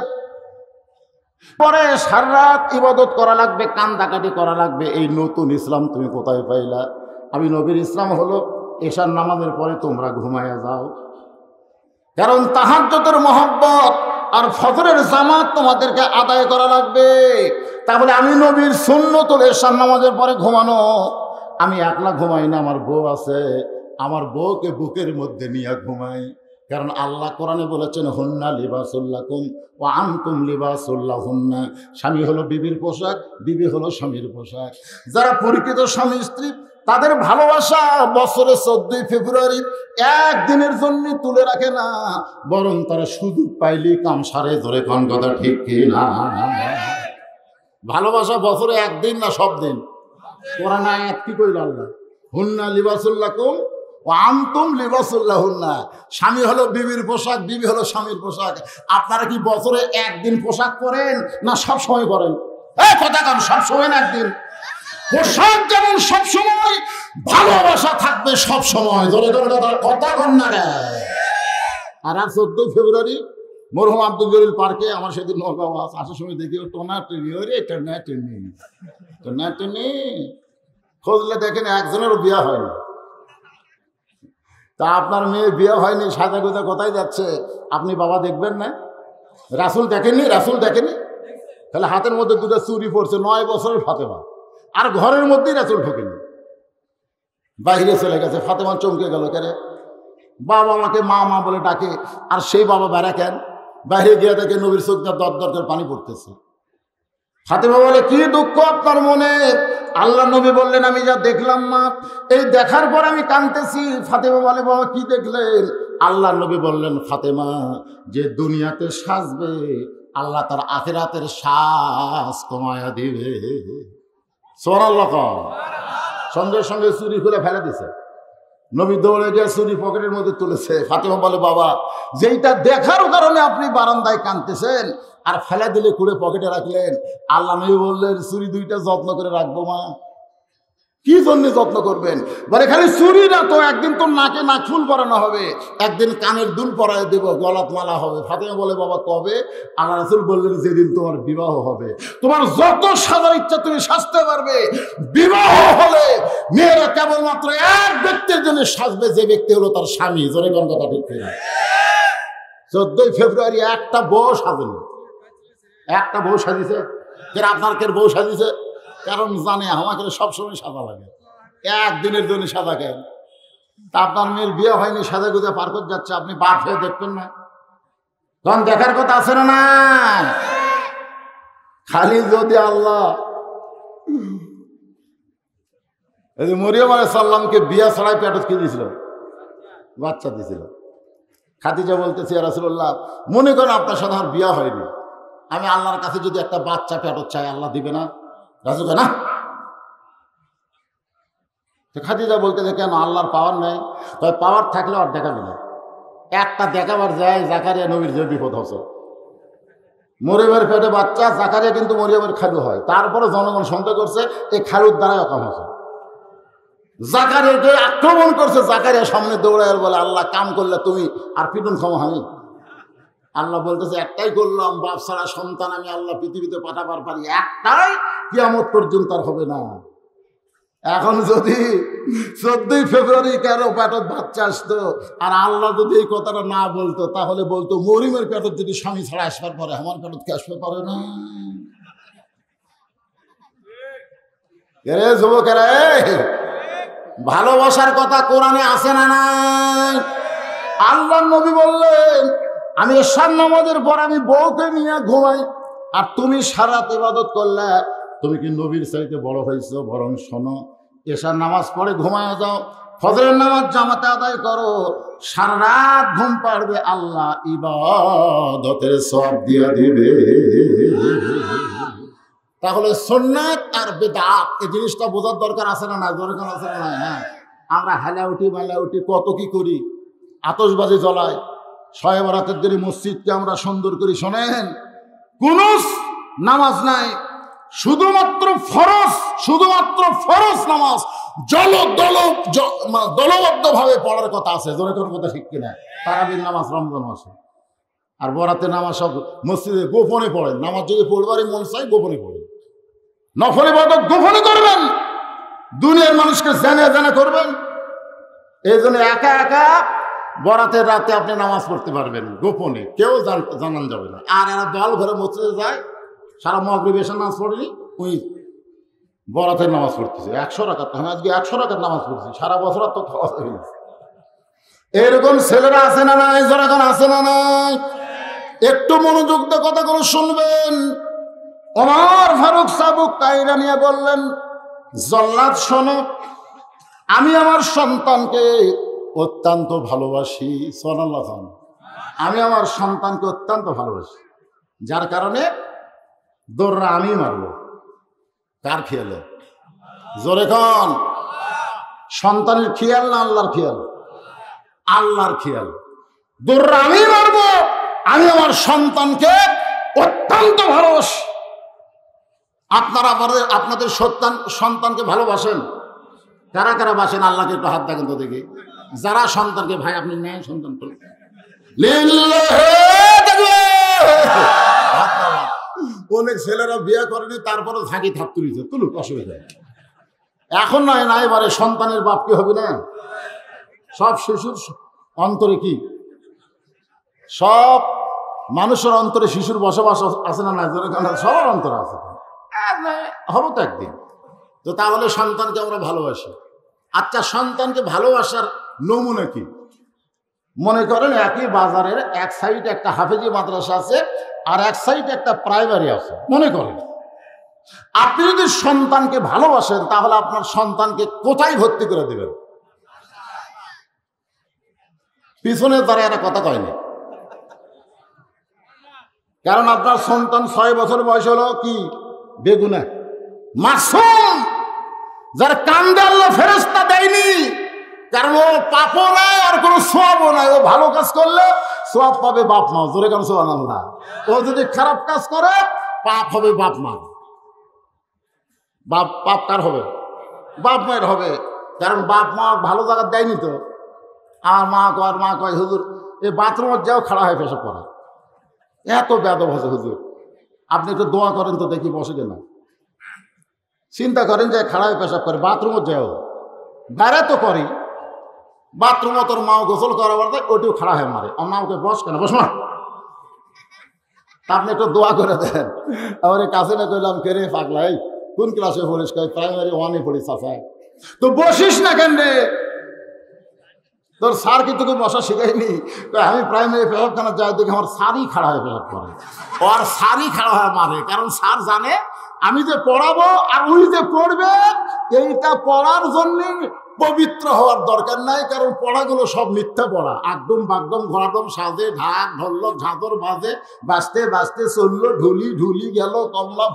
পরে সারা রাত ইবাদত করা লাগবে, কান্দাকাটি করা লাগবে, এই নতুন ইসলাম তুমি কোথায় পাইলা? আমি নবীর ইসলাম হলো এশার নামাজের পরে তোমরা ঘুমায়া যাও, কারণ তাহাজ্জুদের মহব্বত আর ফজরের জামাত তোমাদেরকে আদায় করা লাগবে। তাহলে আমি নবীর সুন্নত হলো এশার নামাজের পরে ঘুমানো। আমি একলা ঘুমাই না, আমার বউ আছে, আমার বউকে বুকের মধ্যে নিয়ে ঘুমাই। কারণ আল্লাহ কোরআনে বলেছেন হুন্না লিবাসুল লাকুম ওয়া আনতুম লিবাসুল লাহুন্না। স্বামী হলো বিবির পোশাক, বিবি হলো স্বামীর পোশাক। যারা পরিচিত স্বামী স্ত্রী, তাদের ভালোবাসা বছরে 14 ফেব্রুয়ারি একদিনের জন্য তুলে রাখে না, বরং তারা সুযোগ পাইলেই কাম সারে। ধরে কোন কথা ঠিক কি না? ভালোবাসা বছরে একদিন না সব দিন। কোরআন আয়াত কি কইল আল্লাহ? হুন্না লিবাসুল লাকুম ওয়া আনতুম লিবাসুল লাহুন্না। স্বামী হলো বিবির পোশাক, বিবি হলো স্বামীর পোশাক। আপনারা কি বছরে একদিন পোশাক পরেন না সব সময় পরেন? এই কথা কাম, সব সময় না একদিন। পোশাক যেমন সব সময়, ভালোবাসা থাকবে সব সময়। ধরে ধরে কথা কন না রে। আর 14 ফেব্রুয়ারি মরহুম আব্দুল জলিল পার্কে আমার সেদিন নৌকাও আসার সময় দেখি টোনা টেনি, ওরে টেনা টেনি, টোনা টেনি। খোঁজলে দেখেন একজনেরও বিয়ে হয়নি। তা আপনার মেয়ে বিয়ে হয়নি, সাজা গোজা কোথায় যাচ্ছে? আপনি বাবা দেখবেন না? রাসূল দেখেননি? রাসূল দেখেনি? তাহলে হাতের মধ্যে 2টা চুরি পড়ছে, 9 বছরের ফাতেমা, আর ঘরের মধ্যেই রাসূল ঢোকেনি, বাইরে চলে গেছে। ফাতেমা চমকে গেল, কেন বাবা আমাকে মা মা বলে ডাকে, আর সেই বাবা বেড়া কেন? বাইরে গিয়ে দেখে নবীর চোখ দিয়ে দর দর করে পানি পড়তেছে। ফাতেমা বলে কি দুঃখ আপনার মনে? আল্লাহ নবী বললেন আমি যা দেখলাম মা, এই দেখার পর আমি কাঁদতেছি। ফাতেমা বলে বাবা কি দেখলেন? আল্লাহ নবী বললেন ফাতেমা, যে দুনিয়াতে সাজবে আল্লাহ তার আখিরাতের সাজ কমায়া দিবে। সুবহানাল্লাহ। সঙ্গে সঙ্গে চুরি খুলে ফেলে দিছে। নবী দৌড়ে গিয়ে চুরি পকেটের মধ্যে তুলেছে। ফাতেমা বলে বাবা, যেইটা দেখার কারণে আপনি বারান্দায় কাঁদতেছেন আর ফেলে দিলে কুড়ে পকেটে রাখলেন। আল্লাহ নবী বললেন চুরি 2টা যত্ন করে রাখবো মা। কি জন্য যত্ন করবেন? বলে খালি চুরি না তো, একদিন তোর নাকে নাকফুল পরানো হবে, একদিন কানের দুল পরায় দেব, গলাত মালা হবে। ফাতেমা বলে বাবা কবে? আল্লাহ রাসূল বললেন যেদিন তোমার বিবাহ হবে, তোমার যত সাজার ইচ্ছা তুমি সাজতে পারবে। বিবাহ হলে মেয়েরা কেবলমাত্র এক ব্যক্তির জন্য সাজবে, যে ব্যক্তি হলো তার স্বামী। জোরে কোন কথা ঠিক কিনা? 14 ফেব্রুয়ারি একটা বউ সাজেনি, একটা বউ সাজিছে। আপনার কে বউ সাজিছে? কারণ জানে আমাকে সবসময় সাজা লাগে, একদিনের জন্য সাজা কেন? তা আপনার মেয়ের বিয়ে হয়নি, সাজা গুজা পার করে যাচ্ছে, আপনি বাপ হয়ে দেখবেন না? তখন দেখার কথা আছে না? খালি যদি আল্লাহ মরিয়ম আলাইহিস সালামকে বিয়া ছাড়াই পেটত কি দিয়েছিল? বাচ্চা দিয়েছিল। খাদিজা বলতেছে ইয়া রাসূলুল্লাহ, মনে করেন আপনার সাথে আমার বিয়া হয়নি, আমি আল্লাহর কাছে যদি একটা বাচ্চা পেটত চাই, আল্লাহ দিবে না? রাসূল না। খাদিজা বলতেছে কেন, আল্লাহর পাওয়ার নেই? তবে পাওয়ার থাকলে আর দেখাবে না। একটা দেখাবার যায় জাকারিয়া নবীর যে বিপদ হচ্ছে। মরিয়মের পেটে বাচ্চা, জাকারিয়া কিন্তু মরিয়মের খালু হয়, তারপরে জনগণ সন্দেহ করছে এই খালুর দ্বারাই অকাম হচ্ছে। জাকারিয়াকে আক্রমণ করছে, জাকারিয়া সামনে দৌড়ায় বলে আল্লাহ কাম করলে তুমি আর পিটুন ক্ষমা আমি। আল্লাহ বলতেছে একটাই করলাম, বাপ ছাড়া সন্তান আমি আল্লাহ পৃথিবীতে পাঠাবার পারি, একটাই, কিয়ামত পর্যন্ত আর হবে না। এখন যদি 14 ফেব্রুয়ারি কারো পেটত বাচ্চা আসতো আর আল্লাহ যদি এই কথাটা না বলতো, তাহলে বলতো মরিয়মের পেটত যদি স্বামী ছাড়া আসবার পরে আমার পেটত কি আসতে পারে না? এরে যুবকেরা, ভালোবাসার কথা কোরআনে আছে না নাই? আল্লাহর নবী বললেন, আমি এশার নামাজের পর আমি বউকে নিয়ে ঘুমাই, আর তুমি সারা রাত ইবাদত করলে, তুমি কি নবীর চাইতে বড় হয়েছো? বরং শোনো, এশার নামাজ পড়ে ঘুমায় যাও, ফজরের নামাজ জামাতে আদায় করো, সারা রাত ঘুম পাড়বে, আল্লাহ ইবাদতের সওয়াব দিয়া দিবে। তাহলে সুন্নাত আর বিদআত এই জিনিসটা বোঝার দরকার আছে না? না দরকার আছে না? হ্যাঁ, আমরা হেলা উঠি মেলা উঠি, কত কি করি, আতশবাজি জ্বলাই, শয়ে বরাতের দিনে মসজিদকে আমরা সুন্দর করি। শোনেন, কোন নামাজ নাই, শুধুমাত্র ফরজ নামাজ দলবদ্ধ ভাবে পড়ার কথা আছে। জোরে কোন কথা ঠিক কিনা? তারাবির নামাজ রমজান মাসে, আর বরাতের নামাজ সব মসজিদে গোপনে পড়েন। নামাজ যদি পড়বারই মন চাই গোপনে পড়েন, নফল ইবাদত গোপনে করবেন, দুনিয়ার মানুষকে জানা করবেন। এই জন্য একা একা বরাতের রাতে আপনি নামাজ পড়তে পারবেন গোপনে, কেউ জানান যাবে না। আর এরা দল ঘরে মসজিদে যায়, সারা মাগরিব এশার নামাজ পড়েনি, ওই বরাতের নামাজ পড়তেছে 100 রাকাত। আমি আজকে 100 রাকাত নামাজ পড়ছি, সারা বছর তো এরকম ছেলেরা আছে না নাই? যখন আছে না নাই? একটু মনোযোগ দিয়ে কথাগুলো শুনবেন। ওমর ফারুক সাবুক কায়রা নিয়ে বললেন, জল্লাদ শোনো, আমি আমার সন্তানকে অত্যন্ত ভালোবাসি। সুবহানাল্লাহ। আমি আমার সন্তানকে অত্যন্ত ভালোবাসি, যার কারণে দৌড়রা আমি মারব। কার খেয়ালে? জোরে কন। সন্তানের খেয়াল না আল্লাহর খেয়াল? আল্লাহর খেয়াল। দৌড়রা আমি মারব, আমি আমার সন্তানকে অত্যন্ত ভালোবাসি। আপনারা আপনাদের সন্তানকে ভালোবাসেন? কারা কারা বাসেন? আল্লাহকে একটু হাত দেখেন তো দেখি। যারা সন্তানকে, ভাই আপনি নেন সন্তান তো, অনেক ছেলেরা বিয়ে করেনি, তারপরে ঝাঁকি থাক তুলিছে, তুলুক, অসুবিধা এখন নয় না। এবারে সন্তানের বাপ কি হবে না? সব শিশুর অন্তরে কি, সব মানুষের অন্তরে শিশুর বসবাস আছে না? না, সবার অন্তরে আছে, হবো তো একদিন। তো তাহলে সন্তানকে আমরা ভালোবাসি। আচ্ছা, সন্তানকে ভালোবাসার নমুনা কি? মনে করেন একই বাজারের এক সাইডে একটা হাফেজি মাদ্রাসা আছে, আর এক সাইডে একটা প্রাইমারি আছে। মনে করেন আপনি যদি সন্তানকে ভালোবাসেন, তাহলে আপনার সন্তানকে কোথায় ভর্তি করে দেবেন? পিছনে তারা একটা কথা কয়নি, কারণ আপনার সন্তান 6 বছর বয়স হলো কি বেগুনা, মাসুম, যার কান্দে আল্লাহ ফেরেশতা দেয়নি, কারণ ও পাপও নাই আর কোনো সওয়াবও নাই। ও ভালো কাজ করলে সওয়াব পাবে বাপ মা। জোরে কেন সুবহানাল্লাহ। ও যদি খারাপ কাজ করে পাপ হবে বাপ মা। পাপ কার হবে? বাপ মায়ের হবে, কারণ বাপ মা ভালো জায়গা দেয়নি তো। আমার মা কয় হুজুর এই বাথরুমের যাও খাড়া হয়ে পেশাব করে, এত বেদব হয়েছে হুজুর, আপনি একটু দোয়া করেন তো দেখি বসে কিনা। চিন্তা করেন যে খাড়া হয়ে পেশাব করে, বাথরুমও যাও, বাইরে তো করি, বাথরুমও তোর মাও গোসল করাবার দেয়, ওইটিও খাড়া হয়ে মারে। আমার মাকে বস কেন, বস না, আপনি একটু দোয়া করে দেন। আমার কাছে না কইলাম, কে রে পাগলা, এই কোন ক্লাসে পড়িস? প্রাইমারি 1-এ পড়িস। চাচায় তো বসিস না কেন রে? তোর স্যার কি তোকে বসা শিখাইনি? আমি প্রাইমারি পেশাবখানা যাই, দেখি আমার স্যারই খাড়া হয়ে পেশাব করে, ওর স্যারই খাড়া হয়ে মারে। কারণ স্যার জানে আমি যে পড়াবো আর উনি যে পড়বে, এইটা পড়ার জন্য পবিত্র হওয়ার দরকার নাই, কারণ পড়াগুলো সব মিথ্যা পড়া। একদম বাগদম ঘোরাদম সাজে, ঢাক ঢোলক ঝাঁদর বাজে, বাজতে বাজতে চললো, ঢুলি গেল, কমলা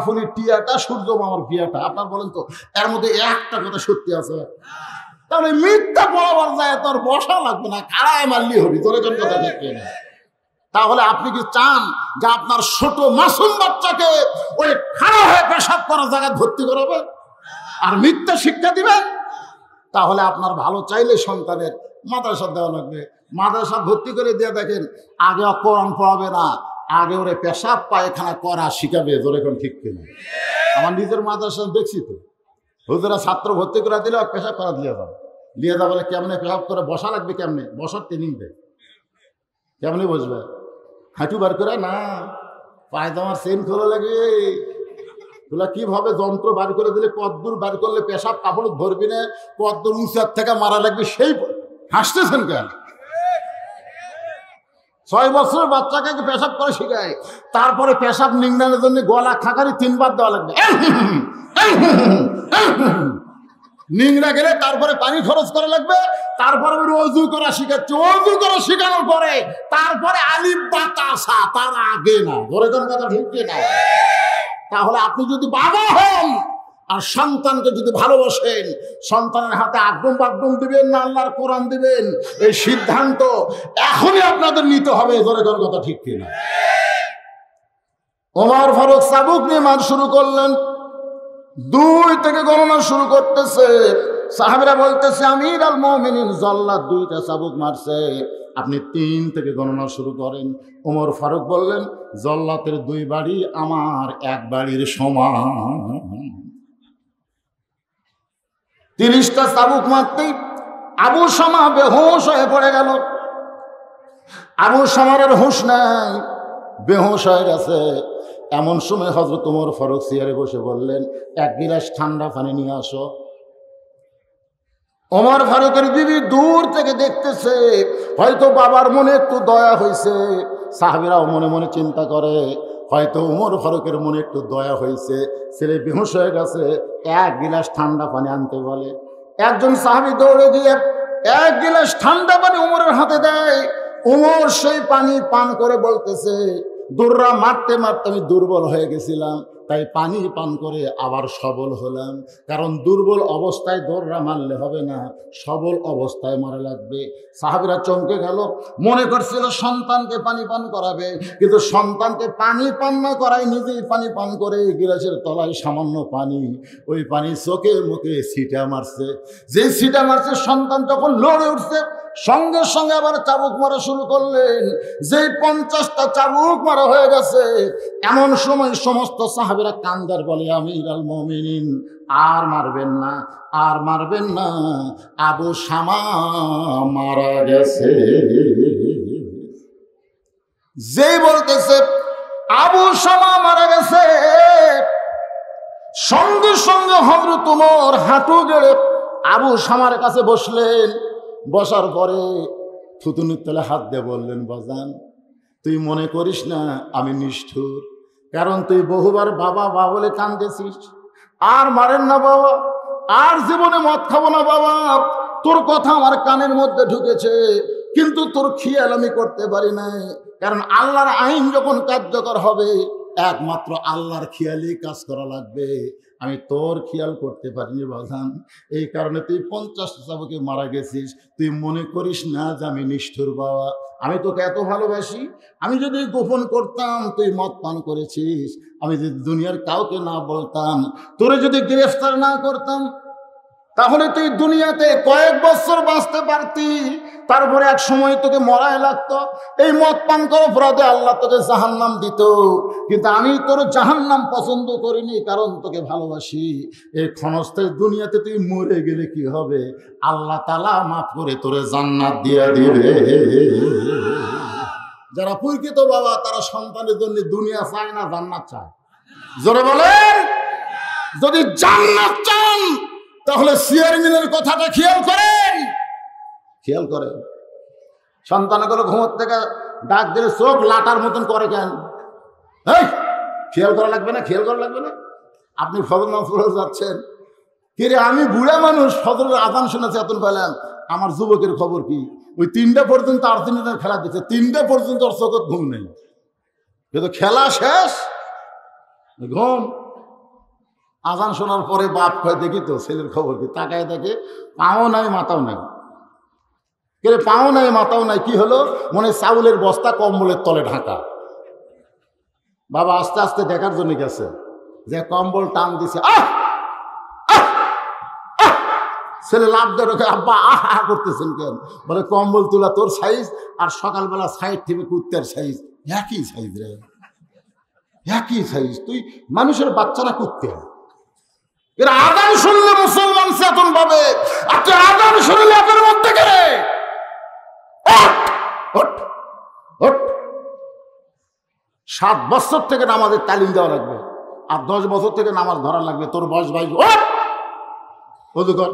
ফুলি টিয়াটা, সূর্য মামার পিয়াটা। আপনার বলেন তো এর মধ্যে একটা কথা সত্যি আছে? তাহলে মিথ্যা পড়াবার যায় তোর বসা লাগবে না, খাড়ায় মারলি হবি। তোর কোন কথা ঠিক না? তাহলে আপনি কি চান যে আপনার ছোট মাসুম বাচ্চাকে ওই খাড়া হয়ে পেশাব করার জায়গায় ভর্তি করাবে আর মিথ্যা শিক্ষা দিবেন? তাহলে আপনার ভালো চাইলে সন্তানের মাদ্রাসা দেওয়া লাগবে। মাদ্রাসা ভর্তি করে দিয়ে দেখেন, আগে কোরআন পড়াবে না, আগে ওরে পেশাব পায়খানা করা শিখাবে। তোর এখন ঠিক কিনা? আমার নিজের মাদ্রাসা দেখছি তো, হুজুরা ছাত্র ভর্তি করে দিলে পেশাব করা দিয়ে যাও বলে কেমনে পেশাব করে বসা লাগবে, কেমনে বসার ট্রেনিং দেয়, কেমনে বসবে? হাঁটু বার করে না, পায়জামার চেন খোলা লাগে, তোলা কিভাবে যন্ত্র বার করে দিলে কদ্দূর বার করলে পেশাব কাপড় ধরবি না, কদ্দূর উঁচার থেকে মারা লাগবে, সেই হাসতেছেন কেন? 6 বছরের বাচ্চাকে পেশাব করে শিখায়, তারপরে পেশাব নিংড়ানোর জন্য গলা খাকারি 3 বার দেওয়া লাগবে। নিংড়া গেলে তারপরে পানি খরচ করা লাগবে, তারপরে অজু করা শিখাচ্ছে, অজু করা শিখানোর পরে তারপরে আলিফ বা তাসা, তার আগে না। ধরে কোন কথা ঠিক না? তাহলে আপনি যদি বাবা হন আর সন্তানকে যদি ভালোবাসেন, সন্তানের হাতে আগম বাগম দিবেন না আল্লাহর কোরআন দিবেন, এই সিদ্ধান্ত এখনই আপনাদের নিতে হবে। ধরে কোন কথা ঠিক কিনা? ওমর ফারুক চাবুক নিয়ে মার শুরু করলেন। 2 থেকে গণনা শুরু করতেছে। সাহাবীরা বলতেছে আমির আল মুমিনিন জল্লাদ 2টা চাবুক মারছে, আপনি 3 থেকে গণনা শুরু করেন। ওমর ফারুক বললেন জল্লাতের 2 বাড়ি আমার 1 বাড়ির সমান। 30টা চাবুক মারতেই আবু শামা বেহুশ হয়ে পড়ে গেল। আবু শামার হুঁশ নাই, বেহুশ হয়ে গেছে। এমন সময় হযরত ওমর ফারুক চেয়ারে বসে বললেন 1 গিলাস ঠান্ডা পানি নিয়ে আসো। ওমর ফারুকের বিবি দূর থেকে দেখতেছে, হয়তো বাবার মনে একটু দয়া হয়েছে। সাহাবীরাও মনে মনে চিন্তা করে হয়তো ওমর ফারুকের মনে একটু দয়া হয়েছে, ছেলে বেহুশ হয়ে গেছে, 1 গিলাস ঠান্ডা পানি আনতে বলে। একজন সাহাবী দৌড়ে গিয়ে 1 গিলাস ঠান্ডা পানি ওমরের হাতে দেয়। ওমর সেই পানি পান করে বলতেছে দৌড়া মারতে মারতে আমি দুর্বল হয়ে গেছিলাম, তাই পানি পান করে আবার সবল হলাম। কারণ দুর্বল অবস্থায় দৌড়া মারলে হবে না, সবল অবস্থায় মারা লাগবে। সাহাবীরা চমকে গেল, মনে করছিল সন্তানকে পানি পান করাবে, কিন্তু সন্তানকে পানি পান না করাই নিজেই পানি পান করে গিলাসের তলায় সামান্য পানি, ওই পানি চোখে মুখে ছিটা মারছে। যে ছিটা মারছে সন্তান যখন লড়ে উঠছে, সঙ্গে সঙ্গে আবার চাবুক মারা শুরু করলেন। যেই 50টা চাবুক মারা হয়ে গেছে, এমন সময় সমস্ত সাহাবীরা কান্দার বলে আমির আল মুমিনিন আর মারবেন না, আর মারবেন না, আবু শামা মারা গেছে। যেই বলতেছে আবু শামা মারা গেছে, সঙ্গে সঙ্গে হযরত ওমর হাঁটু গেড়ে আবু শামার কাছে বসলেন। বসার পরে থুতুনির তলে হাত দিয়ে বললেন বাজান, তুই মনে করিস না আমি নিষ্ঠুর, কারণ তুই বহুবার বাবা বাবা বলে কাঁদেছিস। আর মারেন না বাবা, আর জীবনে মদ খাবো না বাবা, তোর কথা আমার কানের মধ্যে ঢুকেছে, কিন্তু তোর খেয়াল আমি করতে পারি নাই। কারণ আল্লাহর আইন যখন কার্যকর হবে, একমাত্র আল্লাহর খেয়ালই কাজ করা লাগবে। আমি তোর খেয়াল করতে পারিনি বাজান, এই কারণে তুই 50টা চাবুকে মারা গেছিস। তুই মনে করিস না যে আমি নিষ্ঠুর বাবা, আমি তোকে এত ভালোবাসি। আমি যদি গোপন করতাম তুই মদ পান করেছিস, আমি যদি দুনিয়ার কাউকে না বলতাম, তোরে যদি গ্রেফতার না করতাম, তাহলে তুই দুনিয়াতে কয়েক বছর বাঁচতে পারতি, তারপরে এক সময় তোকে মরাই লাগতো। এই মদ পান করার অপরাধে আল্লাহ তোকে জাহান্নাম দিত, কিন্তু আমি তোর জাহান্নাম পছন্দ করিনি, কারণ তোকে ভালোবাসি। এই ক্ষণস্থায়ী দুনিয়াতে তুই মরে গেলে কি হবে, আল্লাহ তাআলা মাফ করে তোরে জান্নাত দিয়ে দিবে। যারা প্রকৃত বাবা তারা সন্তানের জন্য দুনিয়া চায় না, জান্নাত চায়। জোরে বলেন, যদি জান্নাত চান তাহলে চেয়ারম্যানের কথাটা খেয়াল করেন, খেয়াল করেন। সন্তানগুলো ঘুমোর থেকে ডাক দিলে চোখ লাটার মতন করে কেন? এই খেয়াল করা লাগবে না, খেয়াল করা লাগবে না। আপনি ফজর নামাজ পড়ে যাচ্ছেন, কিরে আমি বুড়া মানুষ ফজরের আজান শুনেছি এতন পেলাম, আমার যুবকের খবর কি? ওই 3টা পর্যন্ত আর্জেন্টিনার খেলা দিচ্ছে, 3টা পর্যন্ত ওর চোখত ঘুম নেই, কিন্তু খেলা শেষ ঘুম। আজান শোনার পরে বাপ কয় দেখি তো ছেলের খবর কি, তাকায় দেখে পাও নাই মাথাও নাই। কে পাও নাই মাথাও নাই, কি হলো? মনে চাউলের বস্তা কম্বলের তলে ঢাকা। বাবা আস্তে আস্তে দেখার জন্য গেছে, যে কম্বল টান দিছে, আহ ছেলে লাভ দিয়ে রেখে আব্বা আহা করতেছেন কেন? বলে কম্বল তোলা তোর সাইজ আর সকালবেলা সাইড থেকে কুত্তার সাইজ একই সাইজ রে, একই সাইজ। তুই মানুষের বাচ্চারা কুত্তে। এরা আজান শুনলে মুসলমান চেতন পাবে, আপনি আজান শুনলে আপনার মধ্যে গেলে 7 বছর থেকে নামাজের তালিম দেওয়া লাগবে। আর 10 বছর থেকে নামাজ ধরা লাগবে। তোর বয়স 22, অজু কর,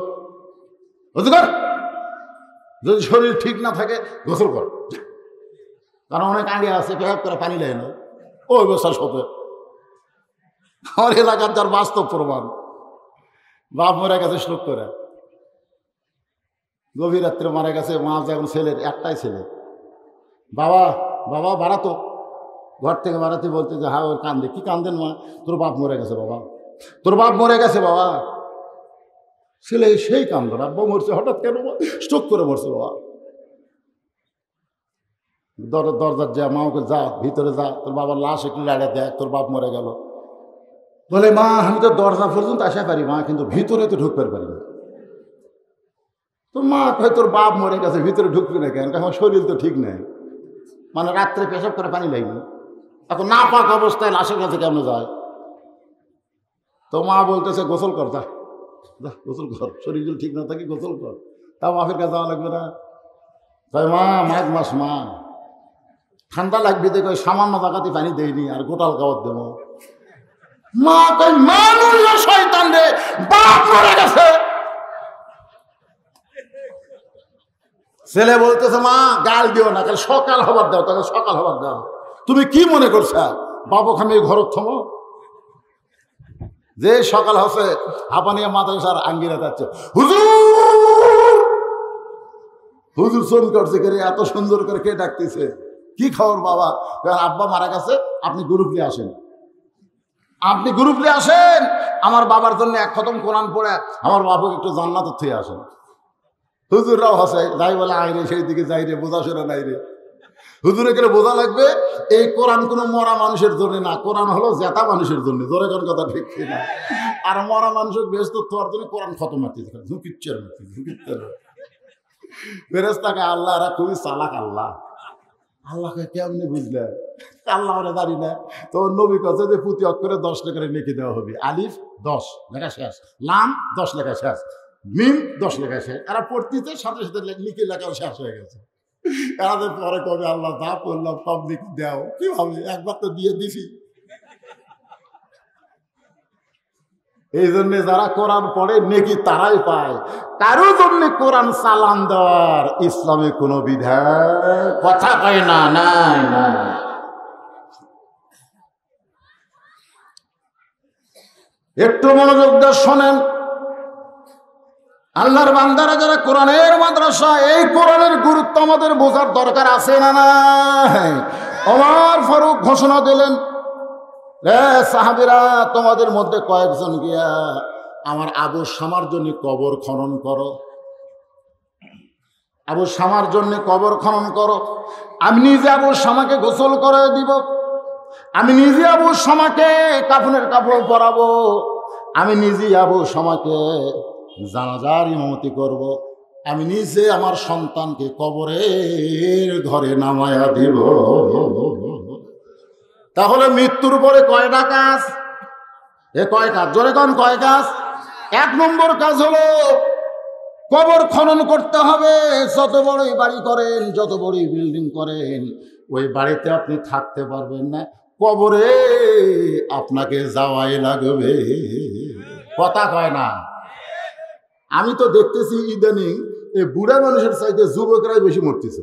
অজু কর। যদি শরীর ঠিক না থাকে গোসল কর, কারণ অনেক আগে আছে পেহাব করে পানি নেয় না, ওই বছর সতে। আমার এলাকার তার বাস্তব প্রমাণ। বাপ মরে গেছে স্ট্রোক করে, গভীর রাত্রে মারা গেছে। মা যখন ছেলের একটাই ছেলে, বাবা বাবা বাড়াতো, ঘর থেকে বাড়াতে বলতে যে হ্যাঁ ওর কান্দে। কি কান্দেন মা? তোর বাপ মরে গেছে বাবা, তোর বাপ মরে গেছে বাবা। ছেলে সেই কান্দ, আব্বা মরছে হঠাৎ কেন? স্ট্রোক করে মরছে বাবা। দরজার যা, মা ওকে যা ভিতরে যা, তোর বাবার লাশ একটু লাড়া দেখ, তোর বাপ মরে গেল। বলে মা আমি তো দরজা পর্যন্ত আসা পারি মা, কিন্তু ভিতরে তো ঢুকতে পারি না। তোর মা কয় তোর বাপ মরে গেছে, ভিতরে ঢুকবি না কেন? আমার শরীর তো ঠিক নেই, মানে রাত্রে পেশাব করে পানি লাগবে, এখন না পাক অবস্থায় লাশের কাছে কেমন যায়? তো মা বলতেছে গোসল কর, যা যা গোসল কর, শরীর যদি ঠিক না থাকি গোসল কর। তাও বাপের কাছে যাওয়া লাগবে না? তাই মা মাঘ মাস মা ঠান্ডা লাগবে দেখো, সামান্য জায়গাতে পানি দেয়নি আর গোটাল খাওয়ার দেবো। মা কই মানুষ শয়তান রে, বাপ মরে গেছে। ছেলে বলতেছে মা গাল দিও না, কাল সকাল হবার দাও, তাকে সকাল হবার দাও। তুমি কি মনে করছো বাবু খামি ঘর থমো? যে সকাল হচ্ছে হাঁপানিয়া মাদ্রাসার আঙ্গিরা যাচ্ছে, হুজুর হুজুর ফোন করছে, কে এত সুন্দর করে কে ডাকতেছে? কি খবর বাবা? আব্বা মারা গেছে, আপনি গ্রুপ নিয়ে আসেন, আপনি গ্রুপ নিয়ে আসেন, আমার বাবার জন্য 1 খতম কোরআন পড়ে আমার বাবুকে একটু জান্নাতের থেকে আসেন। হুজুররাও হাসে, যাই বলে আয় রে, সেই দিকে যাই রে, বোঝাশোনা নাই রে। হুজুরে গেলে বোঝা লাগবে এই কোরআন কোনো মরা মানুষের জন্য না, কোরআন হলো জেতা মানুষের জন্য। জোরে কোন কথা ঠিক না? আর মরা মানুষের ব্যস্ত হওয়ার জন্য কোরআন খতম মারতে ঝুঁকিচ্ছের মধ্যে ঝুঁকিচ্ছের ফেরেশতাকে আল্লাহ এরা খুবই চালাক। আল্লাহকে কেমনি বুঝলে? আল্লাহ ওরা জানি না। তো নবী কাছে যে প্রতি অক্ষরে 10 টাকা নেকি দেওয়া হবে। আলিফ 10 লেখা শেষ, লাম 10 লেখা শেষ, মিম 10 লেখা শেষ। এরা পড়তেছে সাথে সাথে লিখে লেখাও শেষ হয়ে গেছে। এরাদের পরে কবে আল্লাহ যা পড়লাম সব লিখে দেও, কি হবে? একবার তো দিয়ে দিছি। এই জন্য যারা কোরআন পড়ে নেকি তারাই পায়, কারো জন্য কোরআন সালাম দেওয়ার ইসলামে কোনো বিধান কথা কয় না, নাই না। একটু মনোযোগ দিয়ে শোনেন, আল্লাহর বান্দারা যারা কোরআনের মাদ্রাসা, এই কোরআনের গুরুত্ব আমাদের বোঝার দরকার আছে না নাই? ওমর ফারুক ঘোষণা দিলেন, রে সাহাবীরা, তোমাদের মধ্যে কয়েকজন গিয়া আমার আবু শামার জন্য কবর খনন করো, আবু শামার জন্য কবর খনন করো। আমি নিজে আবু শামাকে গোসল করে দিব, আমি নিজে আবু শামাকে কাফনের কাপড় পরাবো, আমি নিজে আবু শামাকে জানাজার ইমামতি করব, আমি নিজে আমার সন্তানকে কবরের ঘরে নামায়া দিব। তাহলে মৃত্যুর পরে কয়টা কাজ? এ কয় কাজ? জোরে কোন কয় কাজ? 1 নম্বর কাজ হলো কবর খনন করতে হবে। যত বড়ই বাড়ি করেন, যত বড়ই বিল্ডিং করেন, ওই বাড়িতে আপনি থাকতে পারবেন না, কবরে আপনাকে যাওয়াই লাগবে। কথা কয় না? আমি তো দেখতেছি ইদানিং এই বুড়া মানুষের চাইতে যুবকরাই বেশি মরতেছে।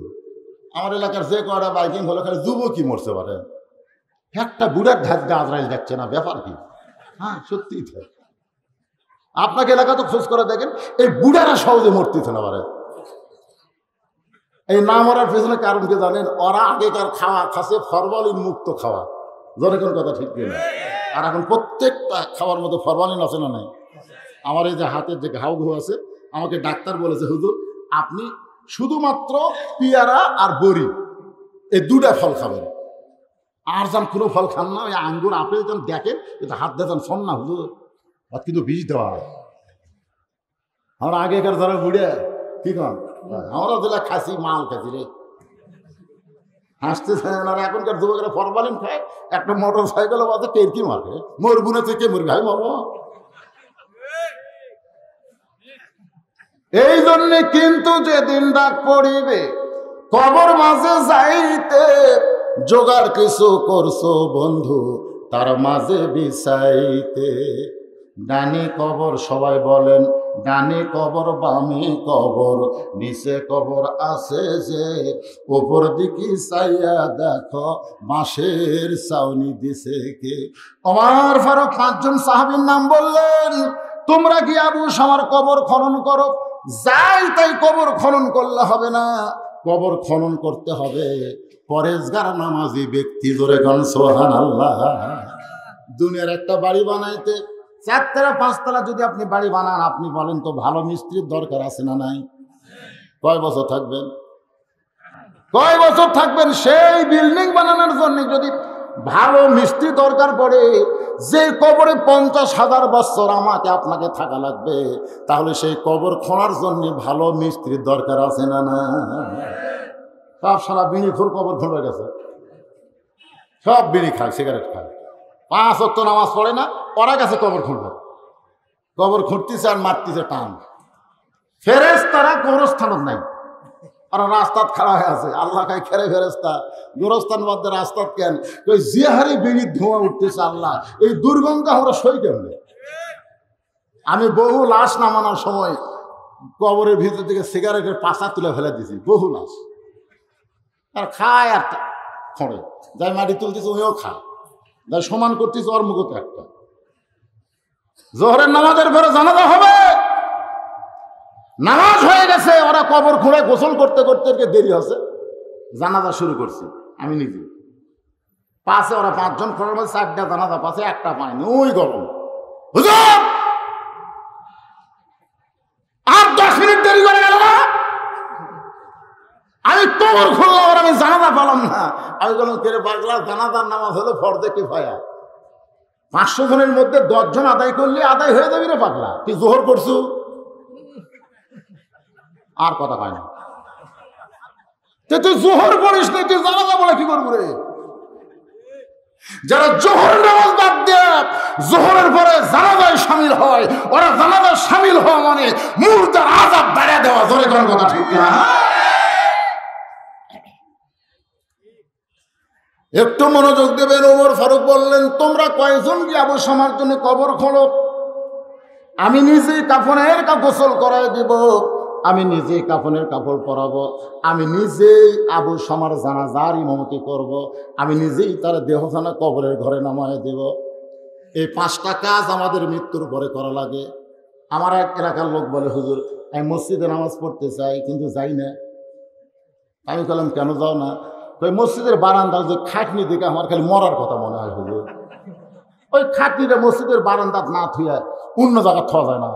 আমার এলাকার যে কয়টা বাইকিং হলো খালি যুবকই মরছে পারে, একটা বুড়ার ধার দিয়ে আজরাইল যাচ্ছে না, ব্যাপার কি? হ্যাঁ সত্যিই তো। আপনাকে এলাকা তো খোঁজ করে দেখেন, এই বুড়ারা সহজে মরতেছে না পারে। এই না মরার পেছনে কারণ কি জানেন? ওরা আগেকার খাওয়া খাচ্ছে ফরমালিন মুক্ত খাওয়া। জোরে কোন কথা ঠিক কিনা? আর এখন প্রত্যেকটা খাওয়ার মধ্যে ফরমালিন আছে না নাই? আমার এই যে হাতের যে ঘাউ ঘু আছে, আমাকে ডাক্তার বলেছে হুজুর আপনি শুধুমাত্র পেয়ারা আর বড়ি এই 2টা ফল খাবেন, আর যান কোনো ফল খান না। ওই আঙ্গুর আপেল যান দেখেন, কিন্তু হাত দেন শোন না হুজুর, আর কিন্তু বীজ দেওয়া। আমরা আগেকার যারা বুড়ে কি কন, আমরা যেটা খাসি মাল খাসি রে, হাসতেছেন। আর এখনকার যুবকেরা ফরমালিন খায়, একটা মোটর সাইকেল বাজে কে কি মারবে, মরবু না থেকে মরবি, ভাই মরবো। এই জন্য কিন্তু যেদিন ডাক পড়িবে কবর মাঝে যাইতে, জোগাড় কিছু করছো বন্ধু, তার মাঝে বিছাইতে। ডানে কবর, সবাই বলেন ডানে কবর বামে কবর, নিচে কবর আছে যে, উপর দিকে চাইয়া দেখো বাঁশের ছাউনি দিছে কে। ওমর ফারুক 5 জন সাহাবীর নাম বললেন, তোমরা কি আবু শামার কবর খনন করো? যাই তাই কবর খনন করলে হবে না, কবর খনন করতে হবে পরেজগার নামাজি ব্যক্তি। জোরে কোন সুবহানাল্লাহ। দুনিয়ার একটা বাড়ি বানাইতে 4 তলা 5 তলা যদি আপনি বাড়ি বানান, আপনি বলেন তো ভালো মিস্ত্রির দরকার আছে না নাই? কয় বছর থাকবেন? কয় বছর থাকবেন? সেই বিল্ডিং বানানোর জন্য যদি ভালো মিস্ত্রি দরকার পড়ে, যে কবরে 50,000 বছর আমাকে আপনাকে থাকা লাগবে, তাহলে সেই কবর খোঁড়ার জন্য ভালো মিস্ত্রির দরকার আছে না না? সব সারা বিড়িখোর কবর খোঁড়ে গেছে, সব বিড়ি খায়, সিগারেট খায়, 5 ওয়াক্ত নামাজ পড়ে না, ওরা গেছে কবর খুঁড়বে। কবর খুঁড়তেছে আর মারতেছে টান। ফেরেশতারা গোরস্থানত নাই, আর রাস্তাত খাড়া হয়ে আছে। আল্লাহ কাই খেরে ফেরেশতা গোরস্থান বাদে রাস্তাত কেন? ওই জিহারি বিড়ির ধোঁয়া উঠতেছে, আল্লাহ এই দুর্গন্ধ আমরা সই কেমনে? আমি বহু লাশ নামানোর সময় কবরের ভিতর থেকে সিগারেটের পাশা তুলে ফেলে দিছি, বহু লাশ। আর খায় আর খড়ে, যাই মাটি তুলতেছে ওইও খায়, যাই সমান করতেছে ওর মুখতে একটা। জোহরের নামাজের পরে জানাজা হবে, নামাজ হয়ে গেছে, ওরা কবর খুঁড়ে গোসল করতে করতে দেরি আছে, জানাজা শুরু করছি। আমি নিজে পাশে, ওরা 5 জন খোঁড়ার মধ্যে 4টা জানাজা, পাশে একটা পায়নি, ওই গরম। হুজুর আর 10 মিনিট দেরি করে গেল না, আমি কবর খুললাম আর আমি জানাজা পেলাম না। আমি বললাম কেরে পাগলা, জানাজার নামাজ হলো ফরজে কিফায়া, 500 জনের মধ্যে 10 জন আদায় করলে আদায় হয়ে যাবি রে পাগলা, তুই জোহর করছু। আর কথা পায় না, তুই জোহর পড়িস না, তুই জানাজা বলে কি করবো রে? যারা জোহর নামাজ বাদ দিয়ে জোহরের পরে জানাজায় শামিল হয়, ওরা জানাজায় শামিল হওয়া মানে মুর্দার আযাব বাড়িয়ে দেওয়া। জোরে কোন কথা ঠিক না? একটু মনোযোগ দেবেন। ওমর ফারুক বললেন, তোমরা কয়জন কি আবু শামার জন্য কবর খোঁড়ো? আমি নিজেই কাফনের গোসল করাই দিব, আমি নিজেই কাফনের কাপড় পরাবো, আমি নিজেই আবু শামার জানাজার ইমামতি করব, আমি নিজেই তার দেহখানা কবরের ঘরে নামায় দেব। এই 5টা কাজ আমাদের মৃত্যুর পরে করা লাগে। আমার এক এলাকার লোক বলে, হুজুর আমি মসজিদে নামাজ পড়তে চাই কিন্তু যাই না। আমি বললাম কেন যাও না? ওই মসজিদের বারান্দা যে খাটনি দেখে আমার খালি মরার কথা মনে হয় হুজুর। ওই খাটনিটা মসজিদের বারান্দাত না থুয়ে অন্য জায়গায় থা যায় না।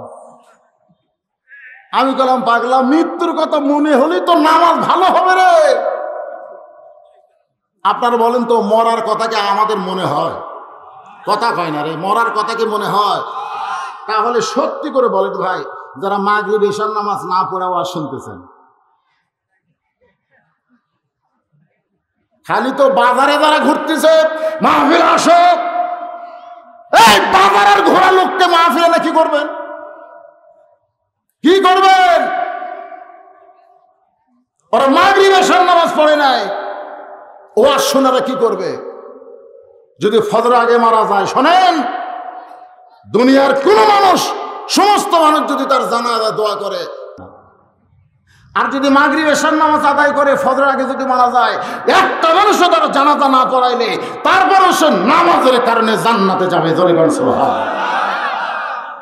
আমি বললাম পাগলা, মৃত্যুর কথা মনে হলেই তো নামাজ ভালো হবে রে। আপনারা বলেন তো, মরার কথা কি আমাদের মনে হয়? কথা কয় না রে, মরার কথা কি মনে হয়? তাহলে সত্যি করে বলেন ভাই, যারা মাগরিব এশার নামাজ না পড়ে ওয়াজ শুনতেছেন, খালি তো বাজারে যারা ঘুরতেছে মাহফিল আসো, এই বাজারের ঘোরা লোককে মাহফিলে না কি করবেন? কি করবেন? ওরা মাগরিব এশার নামাজ পড়ে নাই, ওয়াজ শোনারা কি করবে? যদি ফজর আগে মারা যায়, শোনেন, দুনিয়ার কোন মানুষ, সমস্ত মানুষ যদি তার জানাজা দোয়া করে, আর যদি মাগরিব এশার নামাজ আদায় করে ফজর আগে যদি মারা যায়, একটা মানুষও তার জানাজা না পড়াইলে তারপরও সে নামাজের কারণে জান্নাতে যাবে। জোরে বলেন সুবহানাল্লাহ।